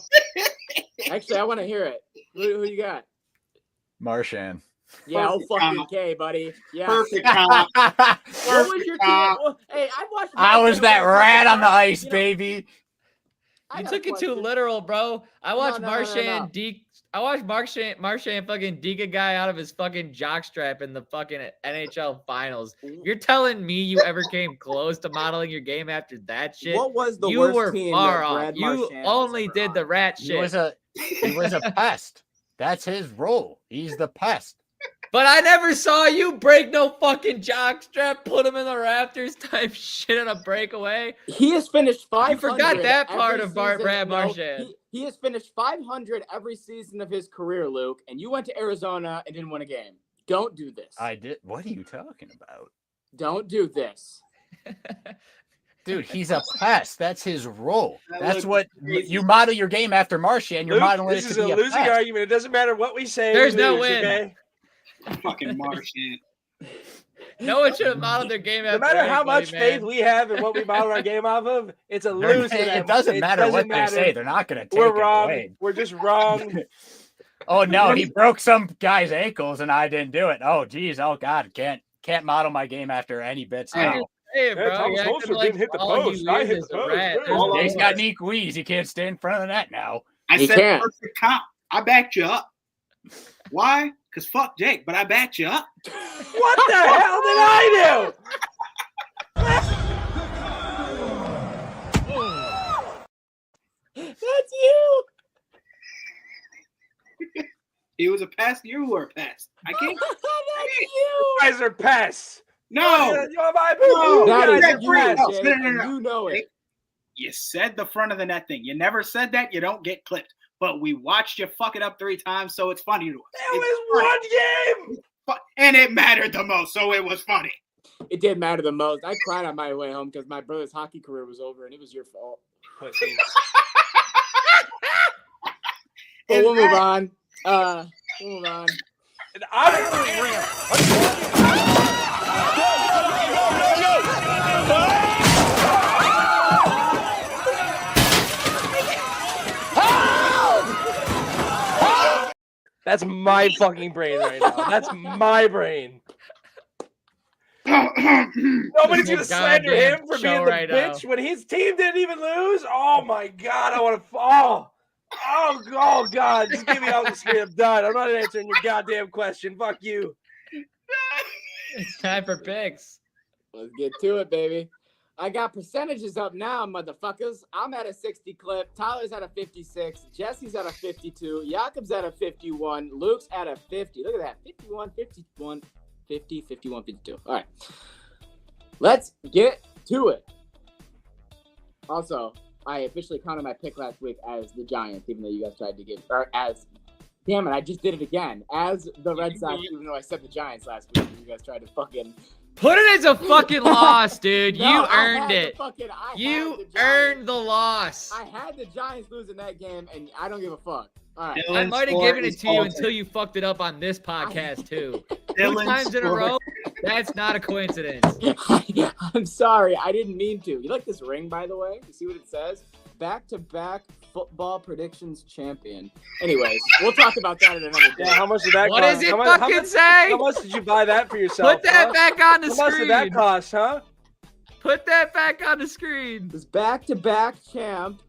Actually, I want to hear it. Who you got? Marchand. Yeah, Perfect fucking comp. K, buddy. Yeah. Perfect comp. What was Perfect your team? comp. Well, hey, I watched. I was Marchand that win a rat couple on the times. ice, You know, baby. I You got a took it too question. literal, bro. I watched no. Marchand I watched Marchand fucking deke a guy out of his fucking jockstrap in the fucking NHL finals. You're telling me you ever came close to modeling your game after that shit? What was the You worst were team far that off. Brad You Marchand was only ever did on? the rat He shit. was a pest. That's his role. He's the pest. But I never saw you break no fucking jockstrap, put him in the rafters type shit on a breakaway. He has finished 500. forgot that part every of Brad season. Marchand. He has finished 500 every season of his career, Luke, and you went to Arizona and didn't win a game. Don't do this. I did. What are you talking about? Don't do this. Dude, he's a pest. That's his role. That That's looks what crazy. you model your game after Marchand. You're Luke, modeling this it is to a be a losing pest. argument. It doesn't matter what we say. There's we no lose, win. Okay? Fucking Marchand. No one should have modeled their game No after matter how anybody, much man. faith we have in what we model our game off of, it's a They're- lose. to them. It doesn't matter what matter. they say. They're not going to take We're it wrong. away. We're just wrong. Oh no, he broke some guy's ankles and I didn't do it. Oh geez, oh god, can't model my game after any bits I now. just say it, Yeah, bro. Thomas You're acting Holmstrom like didn't hit the all post. you I is hit is the a post. rat. Yeah. There's All no I'm He's way. got knee wheeze. He can't stand in front of the net now. I He said can't. perfect comp. I backed you up. Why? Because fuck Jake, but I backed you up. What the hell did I do? That's you. He was a pest. You were a pest. I can't. That's you. You guys are pests. No. You know, my No. you That guys is are you, pests. Jake, No. and you know it. You said the front of the net thing. You never said that. You don't get clipped. But we watched you fuck it up 3 times, so it's funny to us. That was one game. And it mattered the most, so it was funny. It did matter the most. I cried on my way home because my brother's hockey career was over, and it was your fault. Pussy. But we'll move on. We'll move on. And I That's my fucking brain right now. That's my brain. Nobody's gonna slander him for being the right bitch now. when his team didn't even lose. Oh my god, I want to fall. Oh god, just get me off the screen. I'm done. I'm not answering your goddamn question. Fuck you. It's time for picks. Let's get to it, baby. I got percentages up now, motherfuckers. I'm at a 60 clip. Tyler's at a 56. Jesse's at a 52. Jakob's at a 51. Luke's at a 50. Look at that. 51, 51, 50, 51, 52. All right. Let's get to it. Also, I officially counted my pick last week as the Giants, even though you guys tried to get, or as, damn it, I just did it again. As the Red Sox, even though I said the Giants last week, and you guys tried to fucking. Put it as a fucking loss, dude. No, You I earned had the it. fucking- I had You the Giants. earned the loss. I had the Giants losing that game, and I don't give a fuck. All right. I might have given it to you until you fucked it up on this podcast, too. 2 times in a row? That's not a coincidence. I'm sorry. I didn't mean to. You like this ring, by the way? You see what it says? Back-to-back football predictions champion. Anyways, we'll talk about that in another day. Yeah, how much did that What cost? does it how much, fucking say? How much did you buy that for yourself? Put that back on the How much did that screen. cost, huh? Put that back on the screen. This back-to-back champ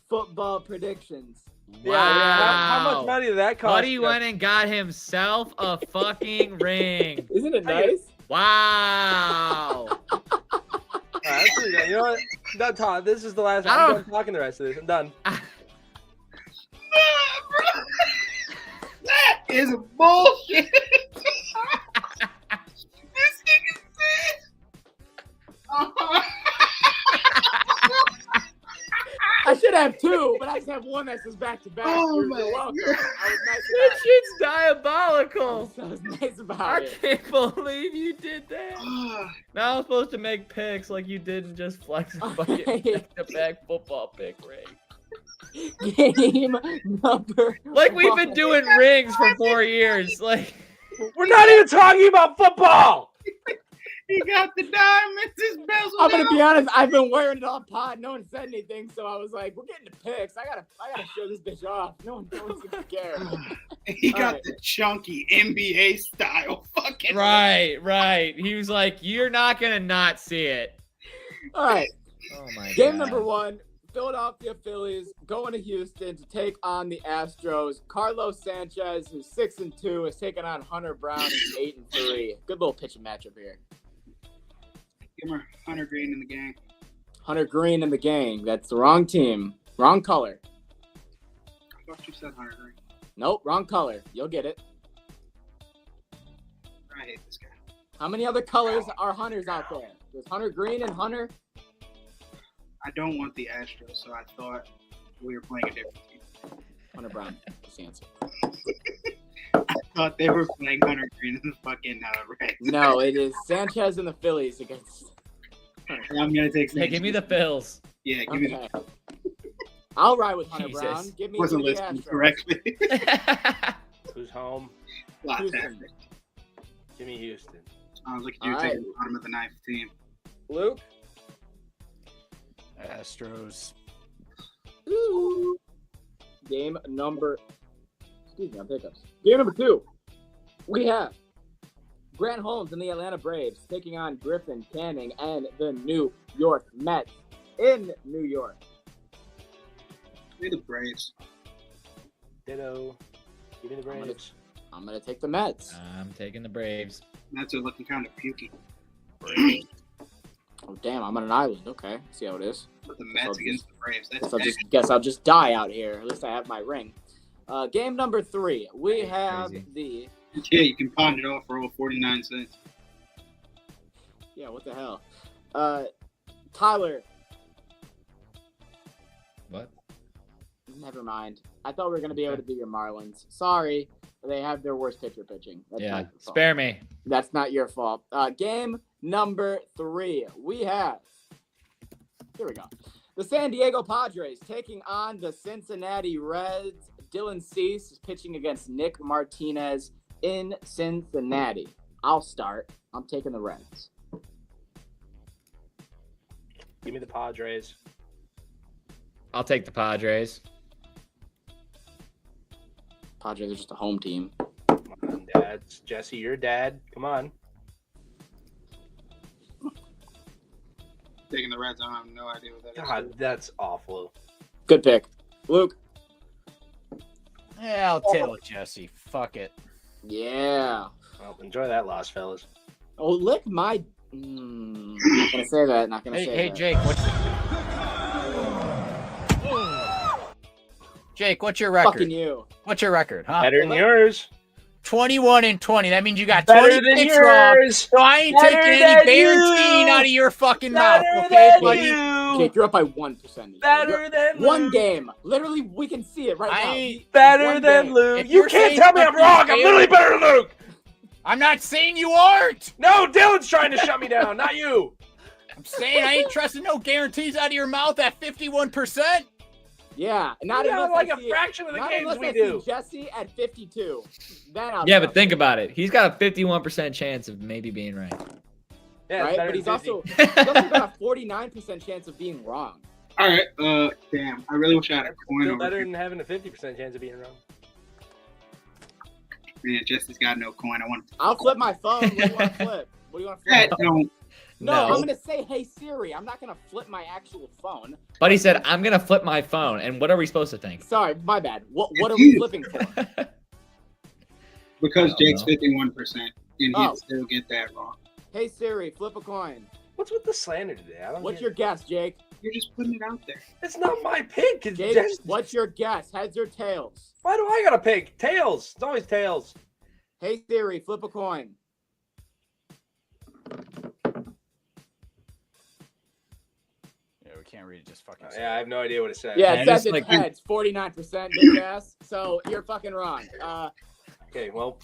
football predictions. Wow. How much money did that cost? Buddy went and got himself a fucking ring. Isn't it nice? Wow. That's pretty good. You know what? I'm done talking. This is the last. I I'm don't- done talking the rest of this. I'm done. That is bullshit. This nigga said. I should have two, but I just have one that says back-to-back. Oh, You're my welcome. God. I was nice That about it. shit's diabolical. I was nice about I it. can't believe you did that. Now I'm supposed to make picks like you didn't just flex a fucking back-to-back football pick ring. Game number Like we've been one. doing rings for 4 years. Like We're not even talking about football. He got the diamonds. His bezel. I'm gonna be honest. I've been wearing it all pod. No one said anything, so I was like, "We're getting to picks. I gotta show this bitch off. No one's gonna care." He got Alright. the chunky NBA style fucking. right. He was like, "You're not gonna not see it." All right, Oh my game god. number one. Philadelphia Phillies going to Houston to take on the Astros. Carlos Sanchez, who's 6-2, is taking on Hunter Brown, who's 8-3. Good little pitching matchup here. Give him Hunter Green in the game. Hunter Green in the gang. That's the wrong team. Wrong color. I thought you said Hunter Green. Nope, wrong color. You'll get it. I hate this guy. How many other colors are Hunters out there? There's Hunter Green and Hunter. I don't want the Astros, so I thought we were playing a different team. Hunter Brown. That's the answer. I thought they were playing Hunter Green in the fucking Reds. No, it is Sanchez and the Phillies against. I'm gonna take. Hey, give me the Phils. Yeah, give me Okay. I'll ride with Hunter Jesus. Brown. Give me Wasn't the listening Astros. correctly. Who's home? Lot Houston. faster. Give me Houston. Look at you All taking right. the bottom of the ninth team. Luke. Astros. Ooh. Game number. Excuse me, I'm pickups. Game number two. We have Grant Holmes and the Atlanta Braves taking on Griffin Canning and the New York Mets in New York. We're the Braves. Ditto. Give me the I'm gonna- Braves. I'm gonna take the Mets. I'm taking the Braves. Mets are looking kind of pukey. Oh damn, I'm on an island. Okay, see how it is. But the Mets against the Braves. That's Guess I'll just die out here. At least I have my ring. Game number three. We That's have crazy. yeah, you can pawn it off for over 49 cents. yeah. What the hell? Tyler. What? Never mind. I thought we were gonna be able to do your Marlins. Sorry, they have their worst pitcher pitching. That's Yeah. not your fault. Spare me. That's not your fault. Game number 3, we have, here we go, the San Diego Padres taking on the Cincinnati Reds. Dylan Cease is pitching against Nick Martinez in Cincinnati. I'll start. I'm taking the Reds. Give me the Padres. I'll take the Padres. Padres are just a home team. Come on, Dad. Jesse, your dad. Come on. Taking the Reds. I have no idea what that is. God, that's awful. Good pick. Luke. Yeah, I'll tail it, Jesse. Fuck it. Yeah. Well, enjoy that loss, fellas. Oh, lick my... not going to say that. Not going to say Hey, that. Jake, what's your record? Fucking you. What's your record, huh? Better than yours. 21-20. That means you got Better 20 than picks wrong. yours. So I ain't Better taking than any Beartine you. out of your fucking mouth, Better okay, than buddy? you. Jake, you're up by 1%. Better than One Luke. game. Literally, we can see it right I now. ain't- Better One than game. Luke. If You you're can't saying tell me I'm something wrong. I'm fair- literally better than Luke. I'm not saying you aren't. No, Dylan's trying to shut me down, not you. I'm saying I ain't trusting no guarantees out of your mouth at 51%. Yeah. Not You got unless like I a see it. fraction of the Not games unless we I do. see Jesse at 52. Then I'll Yeah, trust but think him, about it. He's got a 51% chance of maybe being right. Yeah, right? better But he's than also 50. got a 49% chance of being wrong. All right. Damn. I really wish I had a coin Still over better here. than having a 50% chance of being wrong. Man, Jesse's got no coin. I want I'll flip my phone. What do you want to flip? What do you want to that. flip? Don't. No, No. I'm going to say, hey, Siri. I'm not going to flip my actual phone. But he said, I'm going to flip my phone. And what are we supposed to think? Sorry, my bad. What are It's we you. flipping for? Because I don't Jake's know. 51%, and he'd Oh. still get that wrong. Hey, Siri, flip a coin. What's with the slander today? I don't What's get your it. guess, Jake? You're just putting it out there. It's not my pick. It's Jake, just... what's your guess? Heads or tails? Why do I gotta pick? Tails. It's always tails. Hey, Siri, flip a coin. Yeah, we can't read it. Just fucking. Yeah, I have no idea what it says. Yeah, Yeah, it says just it's like- heads, 49%, bitch ass. So you're fucking wrong. Okay, well,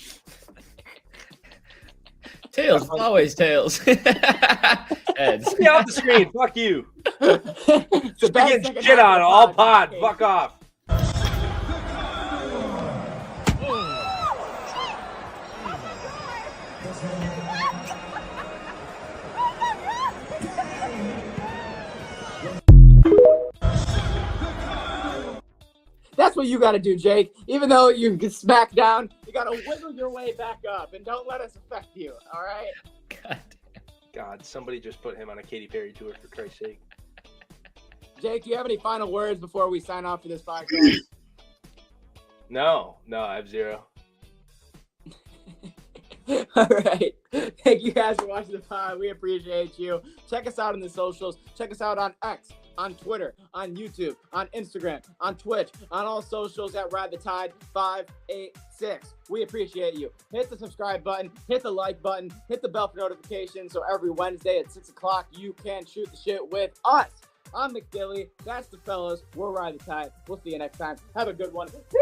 Tails. Always tails. Heads. get me off the screen. Fuck you. It's the best Freaking second shit half on of all the pod. podcast. Fuck off. That's what you got to do, Jake. Even though you get smacked down, you got to wiggle your way back up and don't let us affect you. All right? God. God, somebody just put him on a Katy Perry tour for Christ's sake. Jake, do you have any final words before we sign off for this podcast? No, I have zero. All right. Thank you guys for watching the pod. We appreciate you. Check us out on the socials. Check us out on X, on Twitter, on YouTube, on Instagram, on Twitch, on all socials at Ride the Tide 586. We appreciate you. Hit the subscribe button, hit the like button, hit the bell for notifications so every Wednesday at 6 o'clock you can shoot the shit with us. I'm McDilly. That's the fellas. We're Ride the Tide. We'll see you next time. Have a good one. Peace!